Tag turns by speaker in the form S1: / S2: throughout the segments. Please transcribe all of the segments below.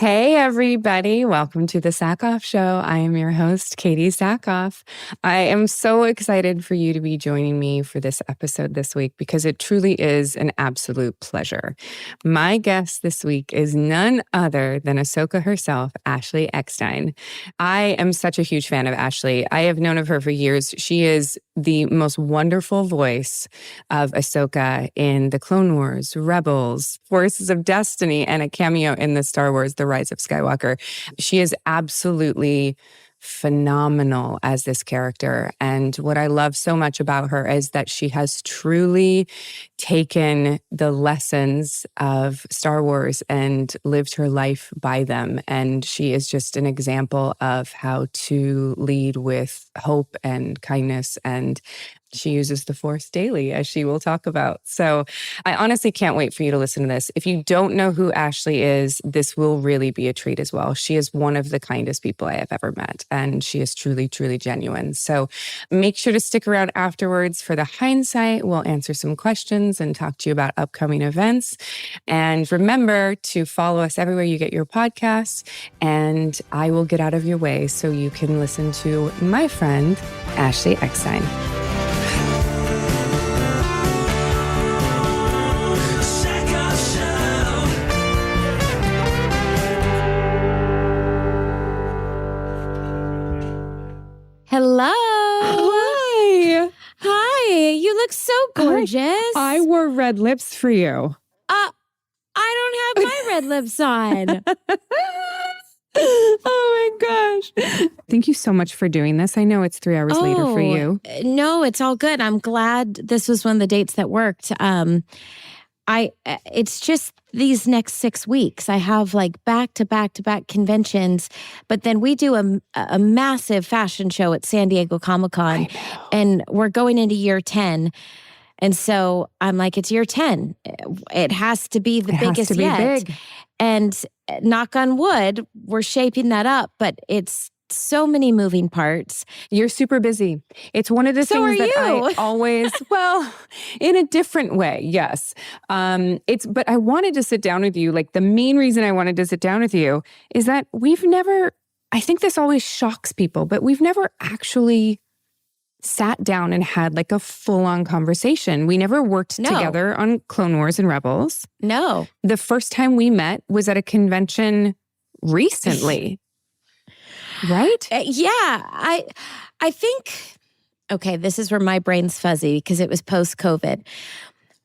S1: Hey, everybody. Welcome to the Sackhoff Show. I am your host, Katee Sackhoff. I am so excited for you to be joining me for this episode this week because it truly is an absolute pleasure. My guest this week is none other than Ahsoka herself, Ashley Eckstein. I am such a huge fan of Ashley. I have known of her for years. She is the most wonderful voice of Ahsoka in the Clone Wars, Rebels, Forces of Destiny, and a cameo in the Star Wars The Rise of Skywalker. She is absolutely phenomenal as this character. And what I love so much about her is that she has truly taken the lessons of Star Wars and lived her life by them. And she is just an example of how to lead with hope and kindness. And she uses the Force daily, as she will talk about. So I honestly can't wait for you to listen to this. If you don't know who Ashley is, this will really be a treat as well. She is one of the kindest people I have ever met, and she is truly, truly genuine. So make sure to stick around afterwards for the Hindsight. We'll answer some questions and talk to you about upcoming events. And remember to follow us everywhere you get your podcasts, and I will get out of your way so you can listen to my friend, Ashley Eckstein.
S2: Hello.
S1: Hi.
S2: Hi. You look so gorgeous.
S1: I wore red lips for you.
S2: I don't have my red lips on.
S1: Oh my gosh. Thank you so much for doing this. I know it's 3 hours later for you.
S2: No, it's all good. I'm glad this was one of the dates that worked. It's just these next 6 weeks. I have like back to back conventions, but then we do a massive fashion show at San Diego Comic-Con, and we're going into year 10. And so I'm like, it's year 10. It has to be the biggest yet. Big. And knock on wood, we're shaping that up, but it's so many moving parts.
S1: You're super busy. It's one of the things that I always, well, in a different way, yes. But I wanted to sit down with you. Like the main reason I wanted to sit down with you is that I think this always shocks people, but we've never actually sat down and had like a full-on conversation. We never worked together on Clone Wars and Rebels.
S2: No.
S1: The first time we met was at a convention recently. Right?
S2: Yeah. I think, okay, this is where my brain's fuzzy because it was post-COVID.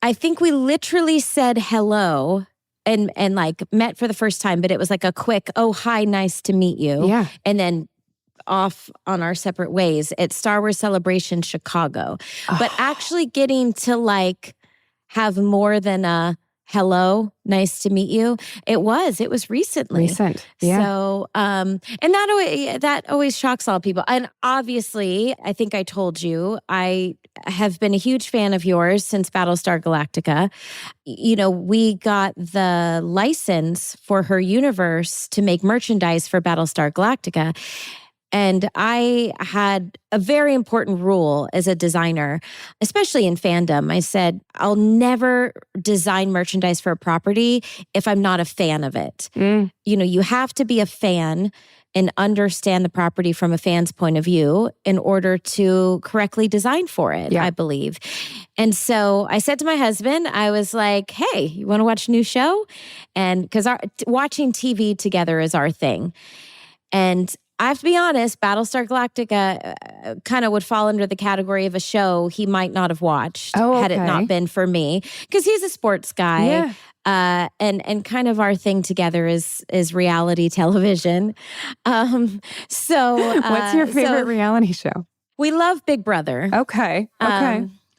S2: I think we literally said hello and like met for the first time, but it was like a quick, oh, hi, nice to meet you.
S1: Yeah.
S2: And then off on our separate ways at Star Wars Celebration Chicago. But actually getting to like have more than a hello, nice to meet you. It was recently.
S1: Yeah.
S2: So, and that always shocks all people. And obviously, I think I told you, I have been a huge fan of yours since Battlestar Galactica. You know, we got the license for her universe to make merchandise for Battlestar Galactica. And I had a very important rule as a designer, especially in fandom. I said, I'll never design merchandise for a property if I'm not a fan of it. You know, you have to be a fan and understand the property from a fan's point of view in order to correctly design for it, I believe. And so I said to my husband, I was like, hey, you want to watch a new show? And because watching TV together is our thing. And I have to be honest, Battlestar Galactica kind of would fall under the category of a show he might not have watched had it not been for me. Because he's a sports guy. Yeah. And kind of our thing together is reality television. So
S1: what's your favorite reality show?
S2: We love Big Brother.
S1: Okay.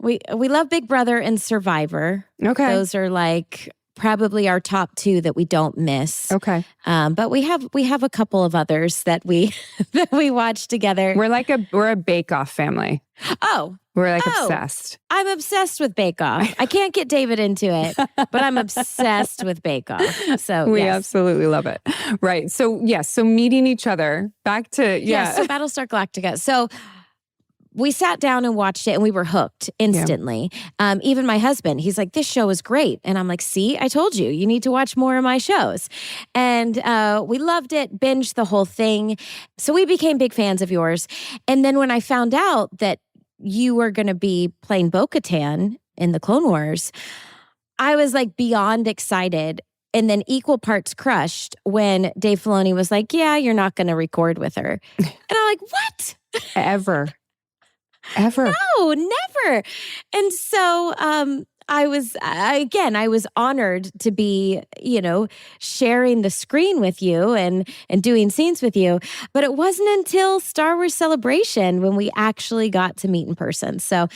S2: We love Big Brother and Survivor.
S1: Okay.
S2: Those are like probably our top 2 that we don't miss.
S1: Okay.
S2: But we have a couple of others that we watch together.
S1: We're a Bake Off family.
S2: Oh.
S1: We're like obsessed.
S2: I'm obsessed with Bake Off. I can't get David into it, but I'm obsessed with Bake Off. So
S1: we absolutely love it. Right. So yes. So meeting each other. Back to
S2: so Battlestar Galactica. So we sat down and watched it and we were hooked instantly. Even my husband, he's like, this show is great. And I'm like, see, I told you, you need to watch more of my shows. And we loved it, binged the whole thing. So we became big fans of yours. And then when I found out that you were going to be playing bo-katan in the Clone Wars, I was like beyond excited. And then equal parts crushed when Dave Filoni was like, yeah, you're not going to record with her. And I'm like, what?
S1: Ever.
S2: No, never. And so I was honored to be, sharing the screen with you and doing scenes with you. But it wasn't until Star Wars Celebration when we actually got to meet in person. So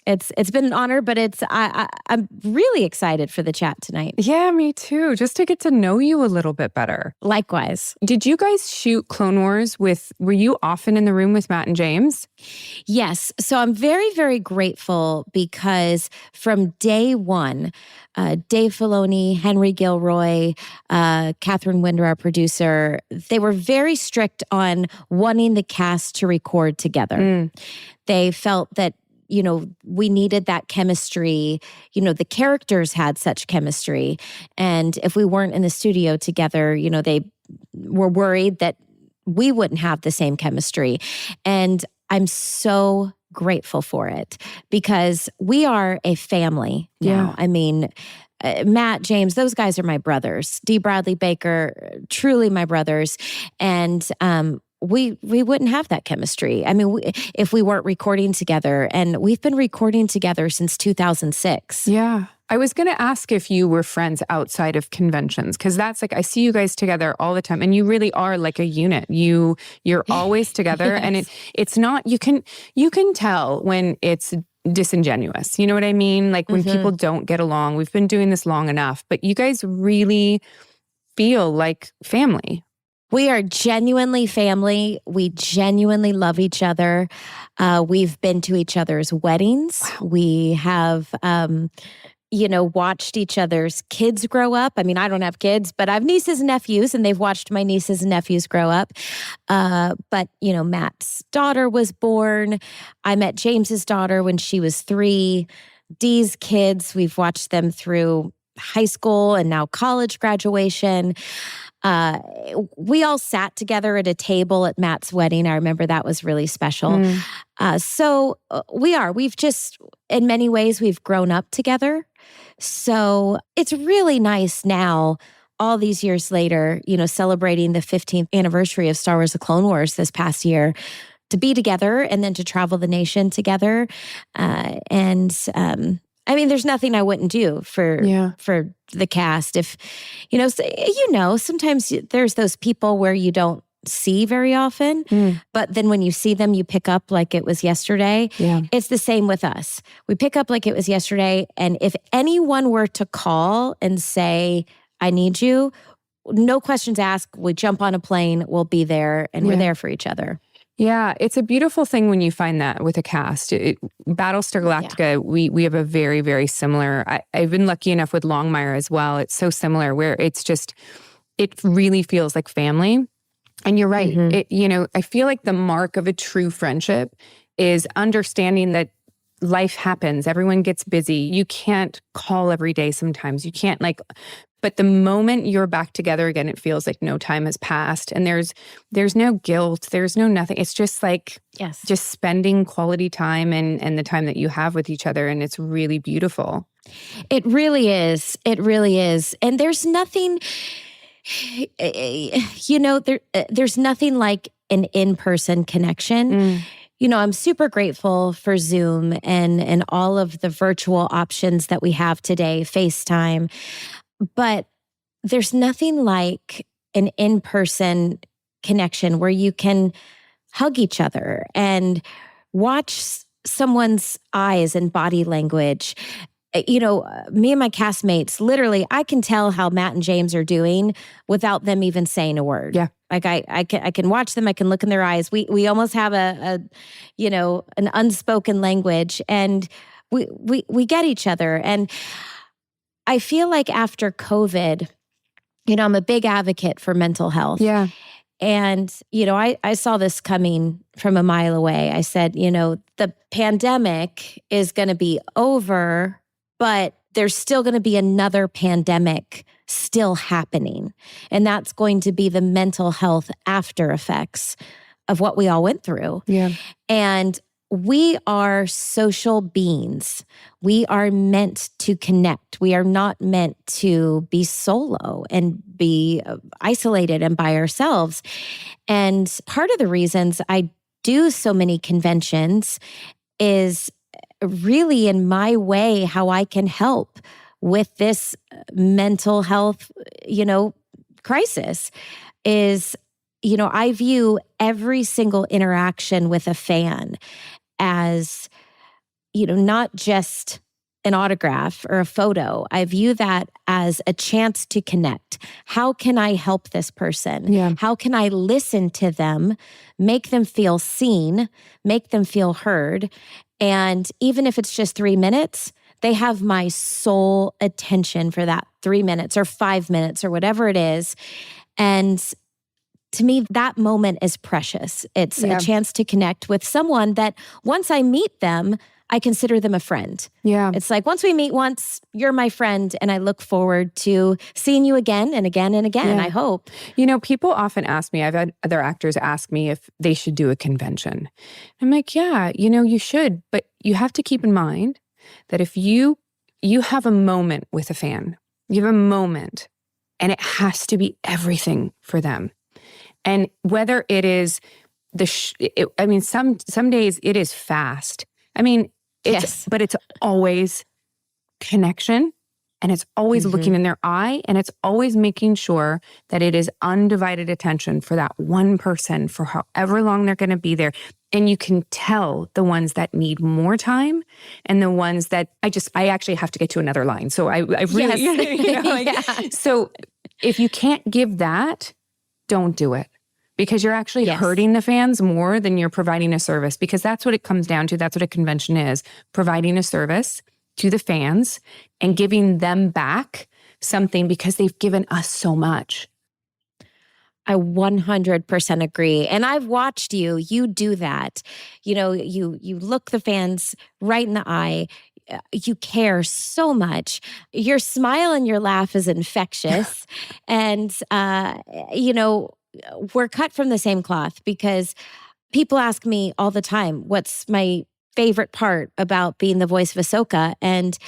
S2: it's been an honor, but I'm really excited for the chat tonight.
S1: Yeah, me too. Just to get to know you a little bit better.
S2: Likewise.
S1: Did you guys shoot Clone Wars were you often in the room with Matt and James?
S2: Yes. So I'm very, very grateful because from day one, Dave Filoni, Henry Gilroy, Catherine Winder, our producer, they were very strict on wanting the cast to record together. They felt that we needed that chemistry. The characters had such chemistry. And if we weren't in the studio together, they were worried that we wouldn't have the same chemistry. And I'm so grateful for it because we are a family now. I mean, Matt, James, those guys are my brothers. D. Bradley Baker, truly my brothers. And, we wouldn't have that chemistry. I mean, if we weren't recording together, and we've been recording together since 2006.
S1: Yeah. I was going to ask if you were friends outside of conventions, because that's like, I see you guys together all the time and you really are like a unit. You're always together.
S2: Yes.
S1: And it's not, you can tell when it's disingenuous. You know what I mean? Like when people don't get along. We've been doing this long enough, but you guys really feel like family.
S2: We are genuinely family. We genuinely love each other. We've been to each other's weddings. Wow. We have, watched each other's kids grow up. I mean, I don't have kids, but I have nieces and nephews, and they've watched my nieces and nephews grow up. But Matt's daughter was born. I met James's daughter when she was 3. Dee's kids, we've watched them through high school and now college graduation. We all sat together at a table at Matt's wedding. I remember that was really special. So we've just, in many ways, we've grown up together. So it's really nice now, all these years later, celebrating the 15th anniversary of Star Wars: The Clone Wars this past year, to be together and then to travel the nation together. I mean, there's nothing I wouldn't do for the cast. If, sometimes there's those people where you don't see very often, but then when you see them, you pick up like it was yesterday. Yeah. It's the same with us. We pick up like it was yesterday. And if anyone were to call and say, I need you, no questions asked, we jump on a plane, we'll be there, and we're there for each other.
S1: Yeah, it's a beautiful thing when you find that with a cast. Battlestar Galactica, we have a very, very similar. I've been lucky enough with Longmire as well. It's so similar where it really feels like family. And you're right. I feel like the mark of a true friendship is understanding that life happens. Everyone gets busy. You can't call every day sometimes. You can't but the moment you're back together again, it feels like no time has passed. And there's no guilt. There's no nothing. It's just just spending quality time and the time that you have with each other. And it's really beautiful.
S2: It really is. It really is. And there's nothing, there's nothing like an in-person connection. I'm super grateful for Zoom and all of the virtual options that we have today, FaceTime. But there's nothing like an in-person connection where you can hug each other and watch someone's eyes and body language. Me and my castmates, literally, I can tell how Matt and James are doing without them even saying a word. Yeah. Like I can watch them. I can look in their eyes. We almost have an unspoken language, and we get each other. And I feel like after COVID, I'm a big advocate for mental health. Yeah. And, I saw this coming from a mile away. I said, the pandemic is going to be over, but there's still going to be another pandemic still happening. And that's going to be the mental health after effects of what we all went through.
S1: Yeah.
S2: And we are social beings. We are meant to connect. We are not meant to be solo and be isolated and by ourselves. And part of the reasons I do so many conventions is really in my way how I can help with this mental health, crisis is, I view every single interaction with a fan as, not just an autograph or a photo. I view that as a chance to connect. How can I help this person?
S1: Yeah.
S2: How can I listen to them, make them feel seen, make them feel heard? And even if it's just 3 minutes, they have my sole attention for that 3 minutes or 5 minutes or whatever it is. And to me, that moment is precious. It's a chance to connect with someone that once I meet them, I consider them a friend.
S1: Yeah.
S2: It's like once we meet once, you're my friend, and I look forward to seeing you again and again and again, I hope.
S1: People often ask me, I've had other actors ask me if they should do a convention. I'm like, yeah, you should, but you have to keep in mind that if you have a moment with a fan, you have a moment, and it has to be everything for them. And whether it is some days it is fast. But it's always connection, and it's always looking in their eye, and it's always making sure that it is undivided attention for that one person for however long they're going to be there. And you can tell the ones that need more time and the ones that I actually have to get to another line. So I really, so if you can't give that, don't do it. Because you're actually hurting the fans more than you're providing a service. Because that's what it comes down to. That's what a convention is. Providing a service to the fans and giving them back something because they've given us so much.
S2: I 100% agree. And I've watched you do that. You look the fans right in the eye. You care so much. Your smile and your laugh is infectious. And, we're cut from the same cloth because people ask me all the time, what's my favorite part about being the voice of Ahsoka? And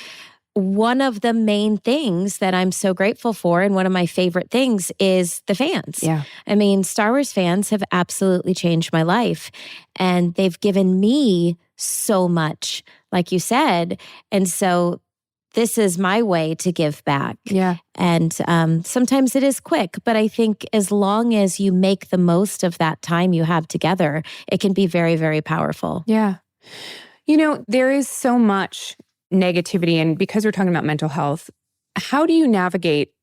S2: one of the main things that I'm so grateful for, and one of my favorite things, is the fans.
S1: Yeah.
S2: Star Wars fans have absolutely changed my life. And they've given me so much, like you said. And so this is my way to give back.
S1: Yeah.
S2: And sometimes it is quick, but I think as long as you make the most of that time you have together, it can be very, very powerful.
S1: Yeah. There is so much negativity, and because we're talking about mental health, how do you navigate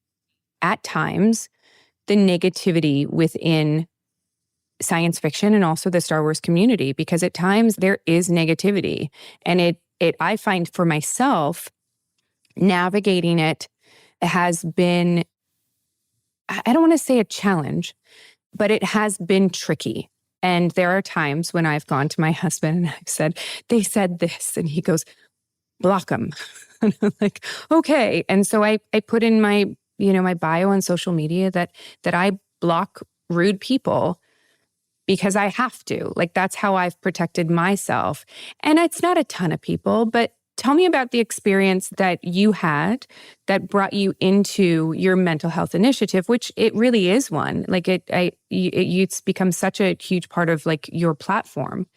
S1: at times the negativity within science fiction and also the Star Wars community? Because at times there is negativity, and I find for myself, navigating it has been, I don't want to say a challenge, but it has been tricky. And there are times when I've gone to my husband and I've said, they said this, and he goes, block them. And I'm like, okay. And so I put in my bio on social media that I block rude people because I have to. Like, that's how I've protected myself. And it's not a ton of people, but tell me about the experience that you had that brought you into your mental health initiative, which it really is one. Like it's become such a huge part of like your platform.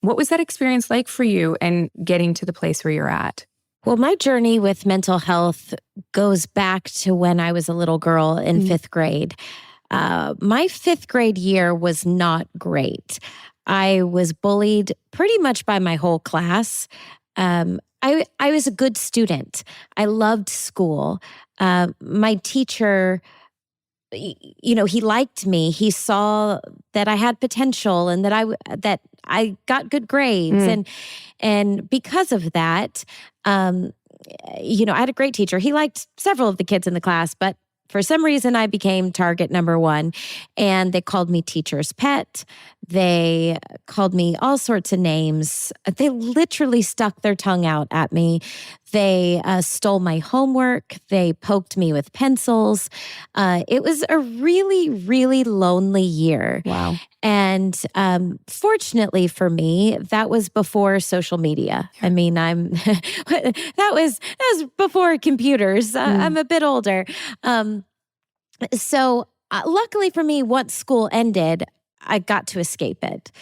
S1: What was that experience like for you and getting to the place where you're at?
S2: Well, my journey with mental health goes back to when I was a little girl in fifth grade. My fifth grade year was not great. I was bullied pretty much by my whole class. I was a good student. I loved school. My teacher, he liked me. He saw that I had potential and that I got good grades. And because of that, I had a great teacher. He liked several of the kids in the class, but for some reason, I became target number one, and they called me teacher's pet. They called me all sorts of names. They literally stuck their tongue out at me. They stole my homework. They poked me with pencils. It was a really, really lonely year.
S1: Wow.
S2: And fortunately for me, that was before social media. I mean, that was before computers. I'm a bit older. So luckily for me, once school ended, I got to escape it.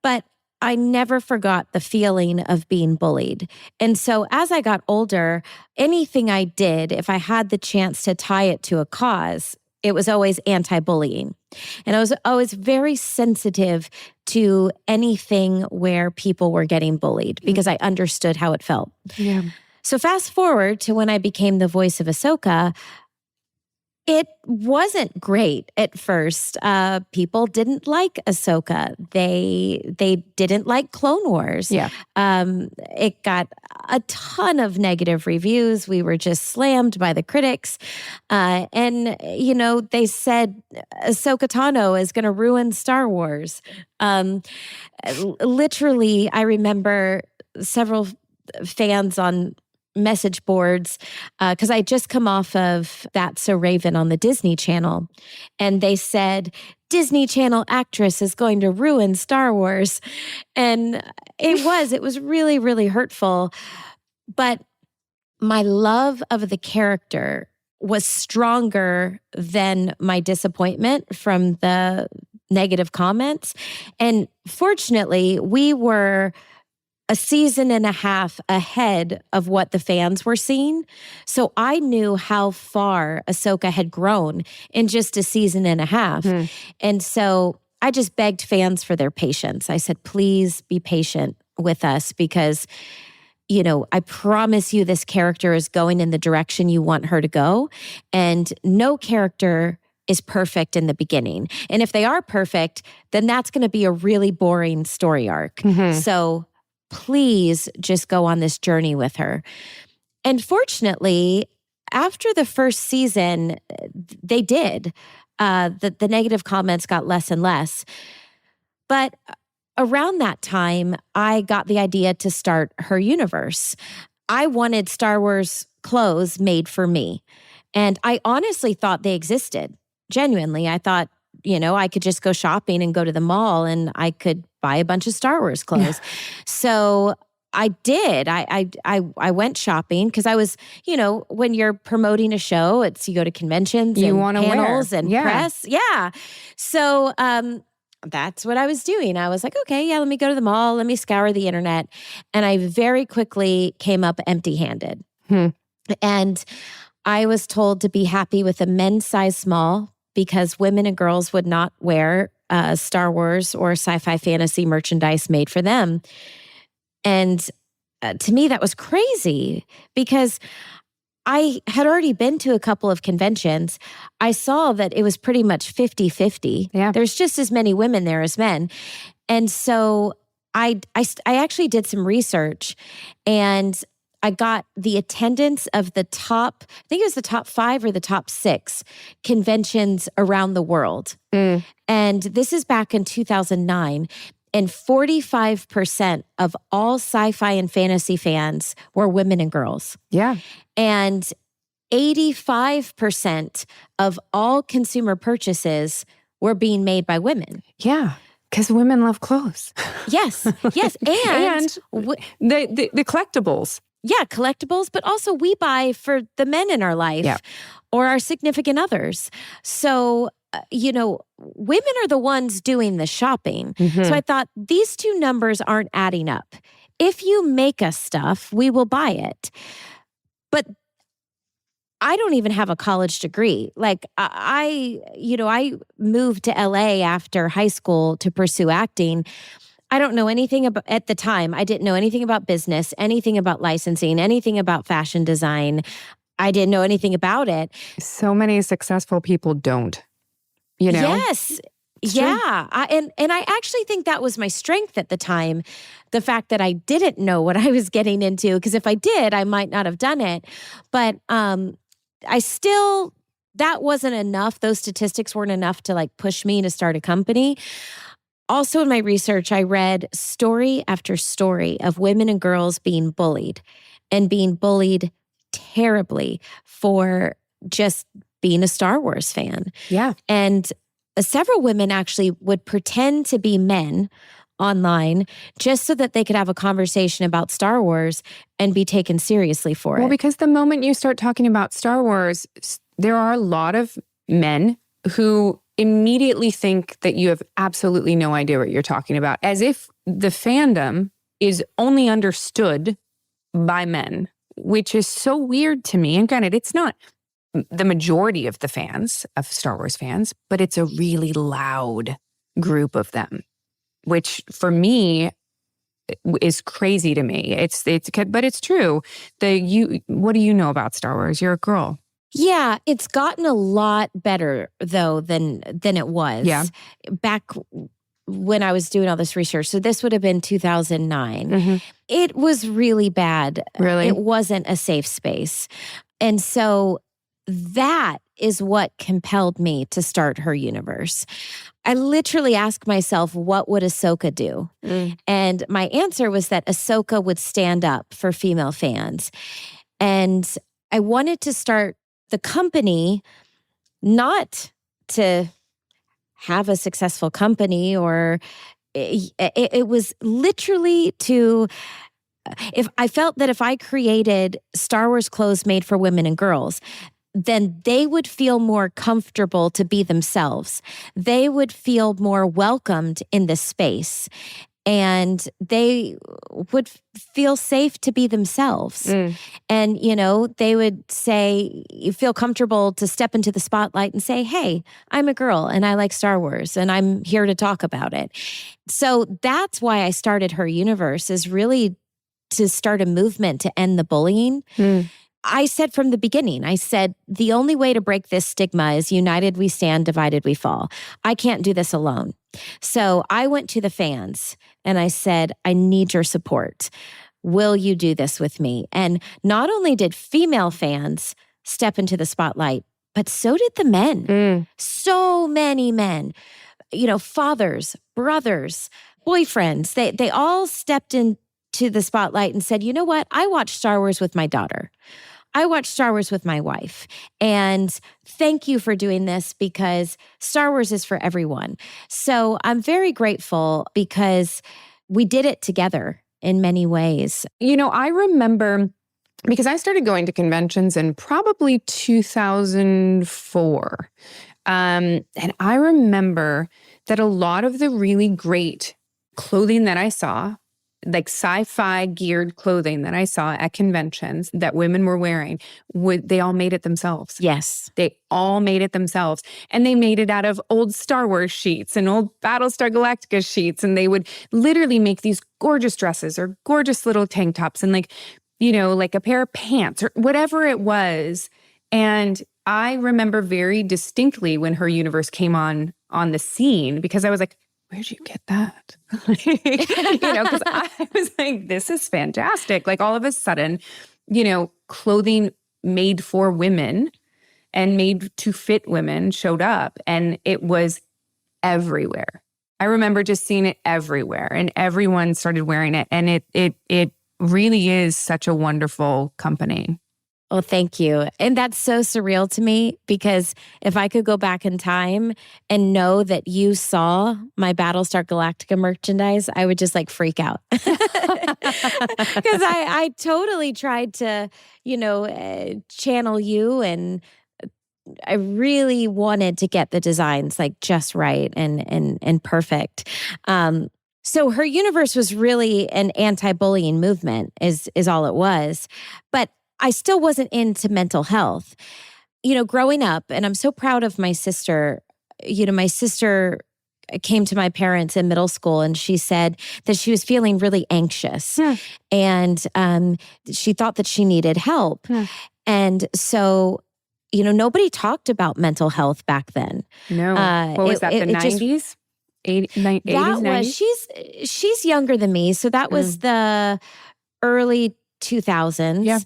S2: But I never forgot the feeling of being bullied. And so as I got older, anything I did, if I had the chance to tie it to a cause, it was always anti-bullying. And I was always very sensitive to anything where people were getting bullied because I understood how it felt.
S1: Yeah.
S2: So fast forward to when I became the voice of Ahsoka, it wasn't great at first. People didn't like Ahsoka. They didn't like Clone Wars.
S1: Yeah.
S2: It got a ton of negative reviews. We were just slammed by the critics. And, they said Ahsoka Tano is going to ruin Star Wars. Literally, I remember several fans on message boards because I just come off of That's So Raven on the Disney Channel, and they said Disney Channel actress is going to ruin Star Wars, and it was really, really hurtful. But my love of the character was stronger than my disappointment from the negative comments, and fortunately, we were a season and a half ahead of what the fans were seeing. So I knew how far Ahsoka had grown in just a season and a half. And so I just begged fans for their patience. I said, please be patient with us because, I promise you this character is going in the direction you want her to go. And no character is perfect in the beginning. And if they are perfect, then that's going to be a really boring story arc. So please just go on this journey with her. And fortunately, after the first season, they did. The negative comments got less and less. But around that time, I got the idea to start her universe. I wanted Star Wars clothes made for me. And I honestly thought they existed. Genuinely, I thought, I could just go shopping and go to the mall and I could buy a bunch of Star Wars clothes. So I did. I went shopping because I was, when you're promoting a show, you go to conventions
S1: You
S2: and
S1: wanna
S2: panels
S1: wear.
S2: and
S1: Yeah.
S2: press. Yeah. So that's what I was doing. I was like, okay, yeah, let me go to the mall. Let me scour the internet. And I very quickly came up empty-handed. And I was told to be happy with a men's size small because women and girls would not wear Star Wars or sci-fi fantasy merchandise made for them. And to me, that was crazy because I had already been to a couple of conventions. I saw that it was pretty much 50-50.
S1: Yeah.
S2: There's just as many women there as men. And so I actually did some research and I got the attendance of the top, I think it was the top 5 or the top 6 conventions around the world. And this is back in 2009. And 45% of all sci-fi and fantasy fans were women and girls.
S1: Yeah.
S2: And 85% of all consumer purchases were being made by women.
S1: Yeah. Because women love clothes.
S2: Yes. Yes. And
S1: the collectibles.
S2: Yeah, collectibles, but also we buy for the men in our life or our significant others. So, women are the ones doing the shopping. So I thought these two numbers aren't adding up. If you make us stuff, we will buy it. But I don't even have a college degree. Like I moved to LA after high school to pursue acting. I don't know anything about, at the time, I didn't know anything about business, anything about licensing, anything about fashion design. I didn't know anything about it.
S1: So many successful people don't,
S2: Yes. Yeah. And I actually think that was my strength at the time. The fact that I didn't know what I was getting into, because if I did, I might not have done it. But I still that wasn't enough. Those statistics weren't enough to like push me to start a company. Also in my research, I read story after story of women and girls being bullied and being bullied terribly for just being a Star Wars fan.
S1: Yeah.
S2: And several women actually would pretend to be men online just so that they could have a conversation about Star Wars and be taken seriously for it.
S1: Well, because the moment you start talking about Star Wars, there are a lot of men who immediately think that you have absolutely no idea what you're talking about, as if the fandom is only understood by men, which is so weird to me. And granted, it's not the majority of the fans, of Star Wars fans, but it's a really loud group of them, which for me is crazy to me. But it's true. What do you know about Star Wars? You're a girl.
S2: Yeah, it's gotten a lot better though than it was.
S1: Yeah.
S2: Back when I was doing all this research. So this would have been 2009.
S1: Mm-hmm.
S2: It was really bad.
S1: Really?
S2: It wasn't a safe space. And so that is what compelled me to start her universe. I literally asked myself, what would Ahsoka do? And my answer was that Ahsoka would stand up for female fans. And I wanted to start the company not to have a successful company, or it was literally to, if I felt that if I created Star Wars clothes made for women and girls, then they would feel more comfortable to be themselves. They would feel more welcomed in this space. And they would feel safe to be themselves. And, they would say, you feel comfortable to step into the spotlight and say, hey, I'm a girl and I like Star Wars and I'm here to talk about it. So that's why I started Her Universe, is really to start a movement to end the bullying. I said from the beginning, the only way to break this stigma is united we stand, divided we fall. I can't do this alone. So I went to the fans and I said, I need your support. Will you do this with me? And not only did female fans step into the spotlight, but so did the men. So many men, fathers, brothers, boyfriends, they all stepped into the spotlight and said, you know what? I watched Star Wars with my daughter. I watched Star Wars with my wife. And thank you for doing this, because Star Wars is for everyone. So I'm very grateful because we did it together in many ways.
S1: I remember, because I started going to conventions in probably 2004. And I remember that a lot of the really great clothing that I saw, like sci-fi geared clothing that I saw at conventions that women were wearing, they all made it themselves.
S2: Yes.
S1: They all made it themselves. And they made it out of old Star Wars sheets and old Battlestar Galactica sheets. And they would literally make these gorgeous dresses or gorgeous little tank tops and like a pair of pants or whatever it was. And I remember very distinctly when Her Universe came on the scene, because I was like, where'd you get that? Because I was like, this is fantastic. Like all of a sudden, clothing made for women and made to fit women showed up, and it was everywhere. I remember just seeing it everywhere, and everyone started wearing it. And it really is such a wonderful company.
S2: Well, thank you. And that's so surreal to me, because if I could go back in time and know that you saw my Battlestar Galactica merchandise, I would just like freak out. Because I totally tried to, channel you, and I really wanted to get the designs like just right and perfect. So Her Universe was really an anti-bullying movement is all it was. But I still wasn't into mental health. Growing up, and I'm so proud of my sister. My sister came to my parents in middle school, and she said that she was feeling really anxious. And she thought that she needed help. And so, nobody talked about mental health back then.
S1: No. What was that, the 90s? 80s, 90s?
S2: She's younger than me. So that was the early 2000s.
S1: Yeah.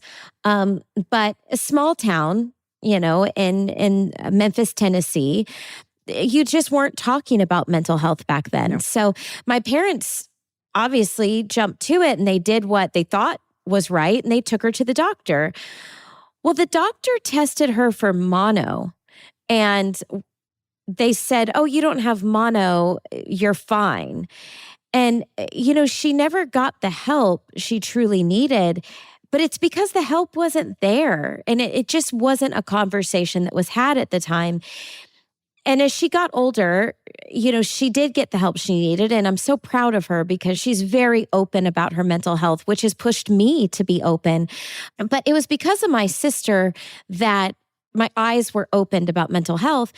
S2: But a small town, in Memphis, Tennessee. You just weren't talking about mental health back then.
S1: No.
S2: So my parents obviously jumped to it and they did what they thought was right and they took her to the doctor. Well, the doctor tested her for mono and they said, "Oh, you don't have mono, you're fine." And, she never got the help she truly needed, but it's because the help wasn't there. And it just wasn't a conversation that was had at the time. And as she got older, she did get the help she needed. And I'm so proud of her because she's very open about her mental health, which has pushed me to be open. But it was because of my sister that my eyes were opened about mental health.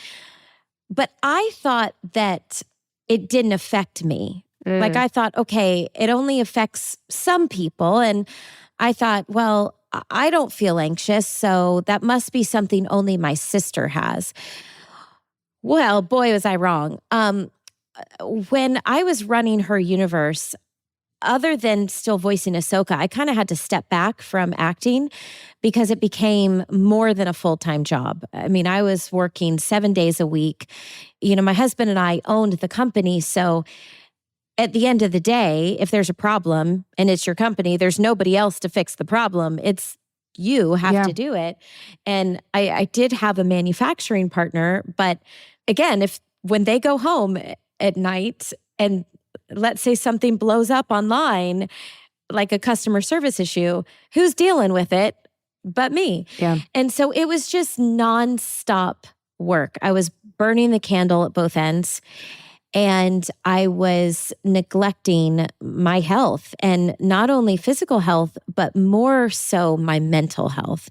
S2: But I thought that it didn't affect me. Like I thought, okay, it only affects some people. And I thought, well, I don't feel anxious, so that must be something only my sister has. Well, boy, was I wrong. When I was running her universe, other than still voicing Ahsoka, I kind of had to step back from acting because it became more than a full-time job. I mean, I was working 7 days a week. My husband and I owned the company. So at the end of the day, if there's a problem and it's your company, there's nobody else to fix the problem. It's you have to do it. And I did have a manufacturing partner, but again, when they go home at night and let's say something blows up online, like a customer service issue, who's dealing with it but me?
S1: Yeah.
S2: And so it was just nonstop work. I was burning the candle at both ends. And I was neglecting my health, and not only physical health, but more so my mental health.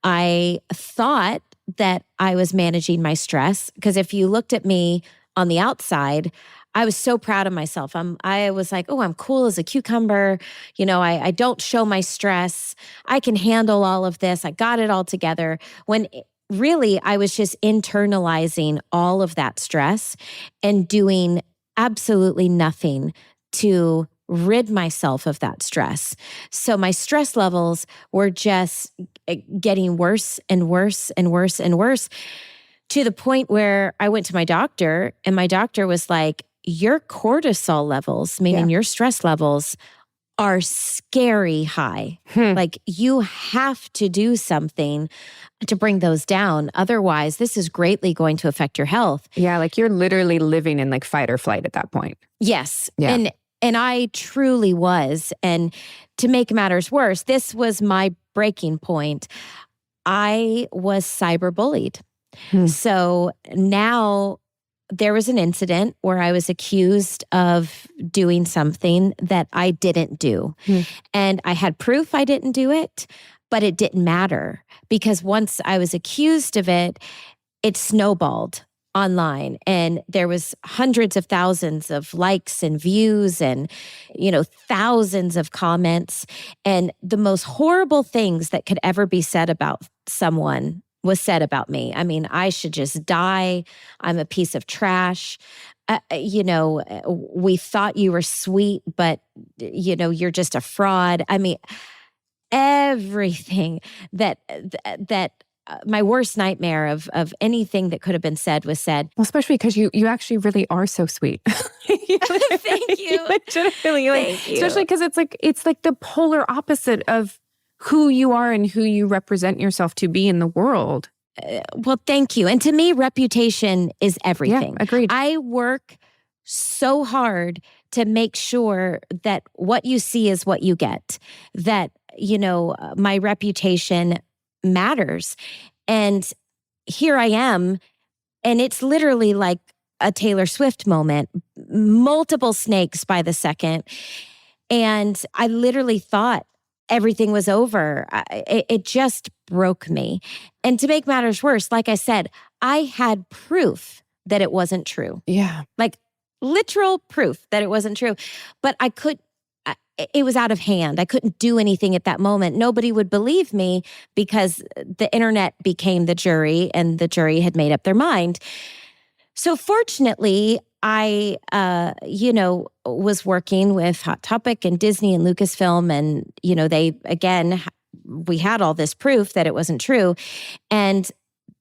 S2: I thought that I was managing my stress because if you looked at me on the outside, I was so proud of myself. I was like, oh, I'm cool as a cucumber. I don't show my stress. I can handle all of this. I got it all together. When really, I was just internalizing all of that stress and doing absolutely nothing to rid myself of that stress. So my stress levels were just getting worse and worse and worse and worse to the point where I went to my doctor and my doctor was like, your cortisol levels, meaning your stress levels, are scary high. Like you have to do something to bring those down. Otherwise, this is greatly going to affect your health.
S1: Yeah, like you're literally living in like fight or flight at that point.
S2: Yes.
S1: Yeah.
S2: And I truly was. And to make matters worse, this was my breaking point. I was cyberbullied. So now there was an incident where I was accused of doing something that I didn't do. And I had proof I didn't do it, but it didn't matter because once I was accused of it, it snowballed online and there was hundreds of thousands of likes and views and, thousands of comments. And the most horrible things that could ever be said about someone was said about me. I mean, I should just die. I'm a piece of trash. We thought you were sweet, but, you're just a fraud. I mean, everything that my worst nightmare of anything that could have been said was said.
S1: Well, especially because you actually really are so sweet.
S2: Thank you.
S1: Legitimately,
S2: Thank you.
S1: Especially because it's like the polar opposite of who you are and who you represent yourself to be in the world.
S2: Well, thank you. And to me, reputation is everything.
S1: Yeah, agreed.
S2: I work so hard to make sure that what you see is what you get, that, my reputation matters. And here I am, and it's literally like a Taylor Swift moment, multiple snakes by the second. And I literally thought everything was over. It just broke me. And to make matters worse, like I said, I had proof that it wasn't true.
S1: Yeah.
S2: Like literal proof that it wasn't true. But it was out of hand. I couldn't do anything at that moment. Nobody would believe me because the internet became the jury and the jury had made up their mind. So fortunately, I, was working with Hot Topic and Disney and Lucasfilm. And, we had all this proof that it wasn't true. And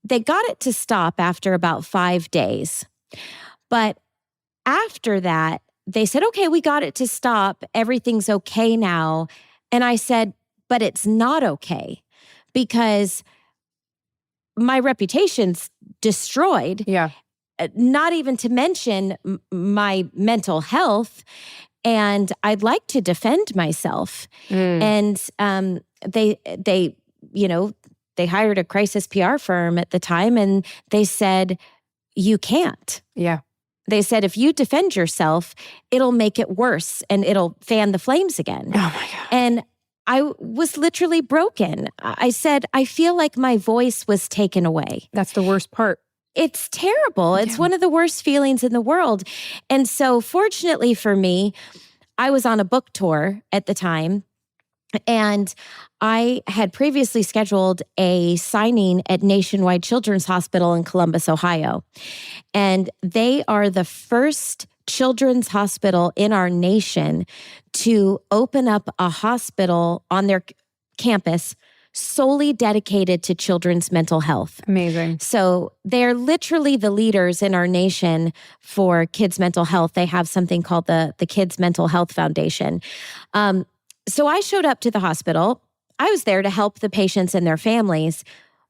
S2: they got it to stop after about 5 days. But after that, they said, okay, we got it to stop. Everything's okay now. And I said, but it's not okay because my reputation's destroyed.
S1: Yeah.
S2: Not even to mention my mental health. And I'd like to defend myself. And they hired a crisis PR firm at the time, and they said, you can't.
S1: Yeah.
S2: They said, if you defend yourself, it'll make it worse and it'll fan the flames again.
S1: Oh my God.
S2: And I was literally broken. I said, I feel like my voice was taken away.
S1: That's the worst part.
S2: It's terrible. It's one of the worst feelings in the world. And so fortunately for me, I was on a book tour at the time, and I had previously scheduled a signing at Nationwide Children's Hospital in Columbus, Ohio. And they are the first children's hospital in our nation to open up a hospital on their campus solely dedicated to children's mental health.
S1: Amazing.
S2: So they're literally the leaders in our nation for kids' mental health. They have something called the Kids Mental Health Foundation. So I showed up to the hospital. I was there to help the patients and their families,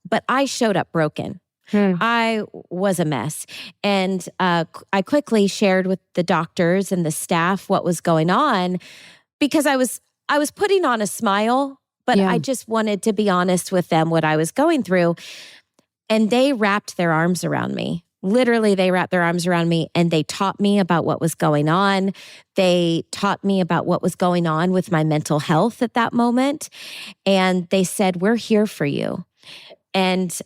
S2: but I showed up broken. I was a mess. And I quickly shared with the doctors and the staff what was going on, because I was putting on a smile, but I just wanted to be honest with them what I was going through. And they wrapped their arms around me. Literally, they wrapped their arms around me and they taught me about what was going on. They taught me about what was going on with my mental health at that moment. And they said, we're here for you. And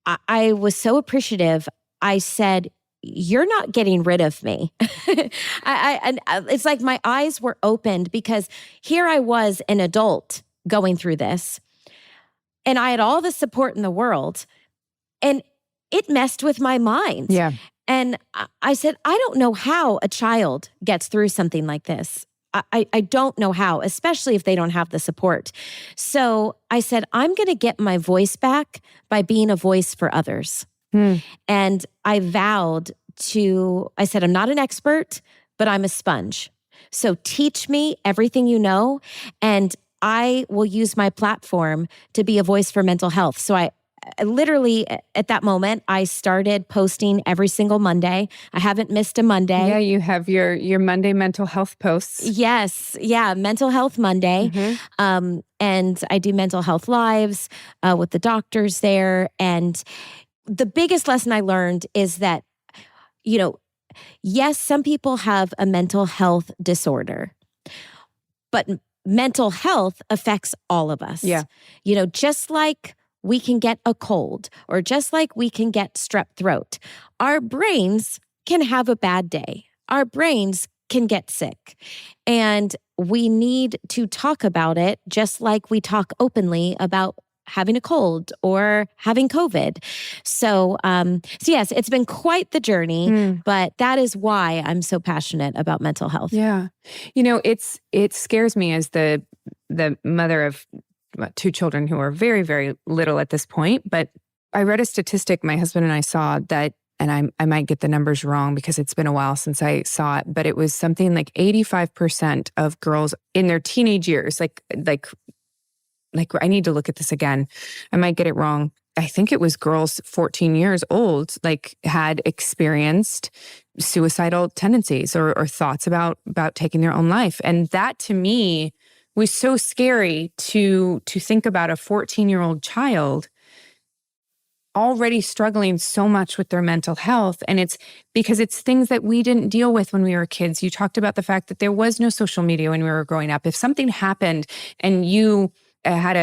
S2: I was so appreciative. I said, you're not getting rid of me. It's like my eyes were opened, because here I was, an adult going through this, and I had all the support in the world, and it messed with my mind.
S1: Yeah.
S2: And I said, I don't know how a child gets through something like this. I don't know how, especially if they don't have the support. So I said, I'm going to get my voice back by being a voice for others. And I vowed I said, I'm not an expert, but I'm a sponge. So teach me everything you know, and I will use my platform to be a voice for mental health. So I literally, at that moment, I started posting every single Monday. I haven't missed a Monday.
S1: Yeah, you have your Monday mental health posts.
S2: Yes. Yeah. Mental Health Monday. And I do mental health lives with the doctors there. And the biggest lesson I learned is that, yes, some people have a mental health disorder, but mental health affects all of us.
S1: Yeah.
S2: Just like we can get a cold, or just like we can get strep throat, our brains can have a bad day. Our brains can get sick. And we need to talk about it just like we talk openly about having a cold or having COVID. So yes, it's been quite the journey, but that is why I'm so passionate about mental health.
S1: Yeah. It scares me as the mother of two children who are very, very little at this point. But I read a statistic my husband and I saw that, and I might get the numbers wrong because it's been a while since I saw it, but it was something like 85% of girls in their teenage years, like I need to look at this again. I might get it wrong. I think it was girls 14 years old, had experienced suicidal tendencies or thoughts about taking their own life. And that to me was so scary to think about a 14-year-old child already struggling so much with their mental health. And it's because it's things that we didn't deal with when we were kids. You talked about the fact that there was no social media when we were growing up. If something happened and you had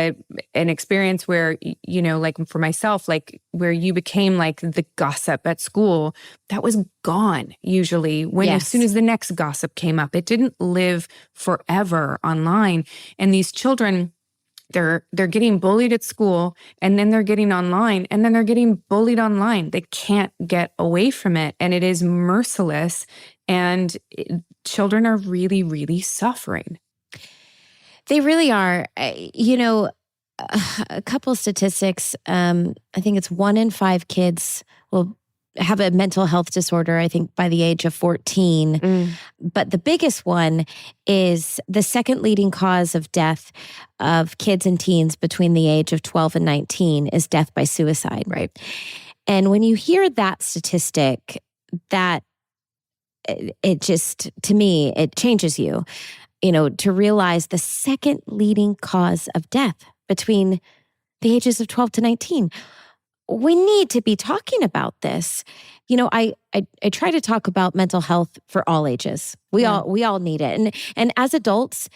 S1: an experience where, like for myself, where you became the gossip at school, that was gone usually as soon as the next gossip came up. It didn't live forever online. And these children, they're getting bullied at school, and then they're getting online, and then they're getting bullied online. They can't get away from it. And it is merciless. And children are really, really suffering.
S2: They really are. a couple statistics. I think it's 1 in 5 kids will have a mental health disorder, I think, by the age of 14. But the biggest one is the second leading cause of death of kids and teens between the age of 12 and 19 is death by suicide.
S1: Right.
S2: And when you hear that statistic, that it just, to me, it changes you, to realize the second leading cause of death between the ages of 12 to 19. We need to be talking about this. I try to talk about mental health for all ages. We all need it. And as adults,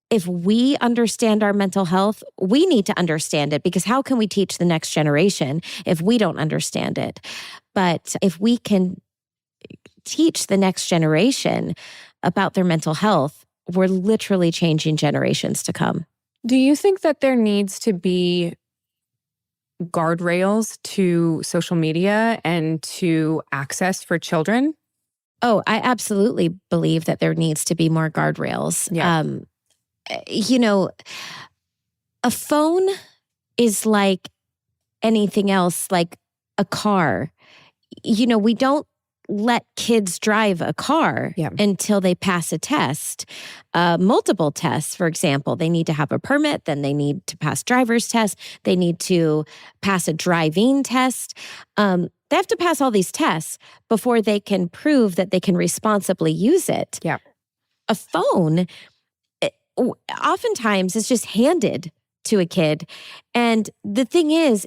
S2: if we understand our mental health, we need to understand it, because how can we teach the next generation if we don't understand it? But if we can teach the next generation about their mental health, we're literally changing generations to come.
S1: Do you think that there needs to be guardrails to social media and to access for children?
S2: Oh, I absolutely believe that there needs to be more guardrails.
S1: Yeah.
S2: A phone is like anything else, like a car. We don't let kids drive a car until they pass a test. Multiple tests, for example. They need to have a permit, then they need to pass driver's test. They need to pass a driving test. They have to pass all these tests before they can prove that they can responsibly use it.
S1: Yeah.
S2: A phone, oftentimes, is just handed to a kid. And the thing is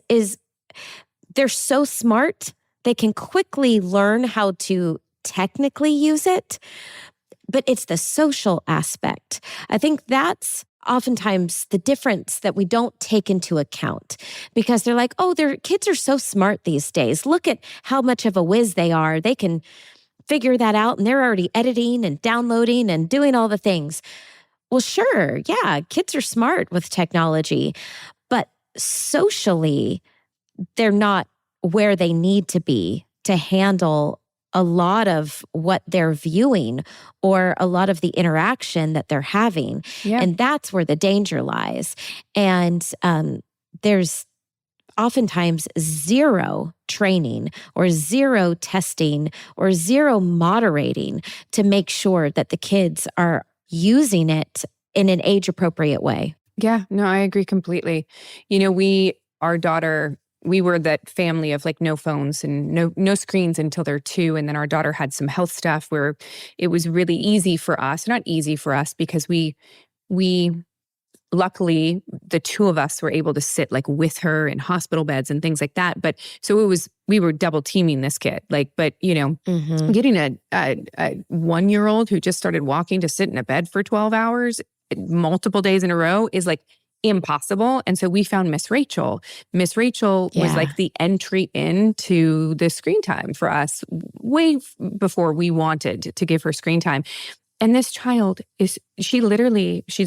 S2: they're so smart, they can quickly learn how to technically use it, but it's the social aspect. I think that's oftentimes the difference that we don't take into account, because they're like, oh, their kids are so smart these days. Look at how much of a whiz they are. They can figure that out, and they're already editing and downloading and doing all the things. Well, sure, yeah, kids are smart with technology, but socially, they're not where they need to be to handle a lot of what they're viewing or a lot of the interaction that they're having.
S1: Yeah.
S2: And that's where the danger lies. And there's oftentimes zero training or zero testing or zero moderating to make sure that the kids are using it in an age-appropriate way.
S1: Yeah, no, I agree completely. Our daughter, we were that family of like no phones and no screens until they're 2. And then our daughter had some health stuff where it was really easy for us, not easy for us because we luckily the 2 of us were able to sit like with her in hospital beds and things like that. But so we were double teaming this kid, getting a 1-year-old who just started walking to sit in a bed for 12 hours, multiple days in a row is like impossible. And so we found Miss Rachel. Miss Rachel was like the entry into the screen time for us way before we wanted to give her screen time. And this child she's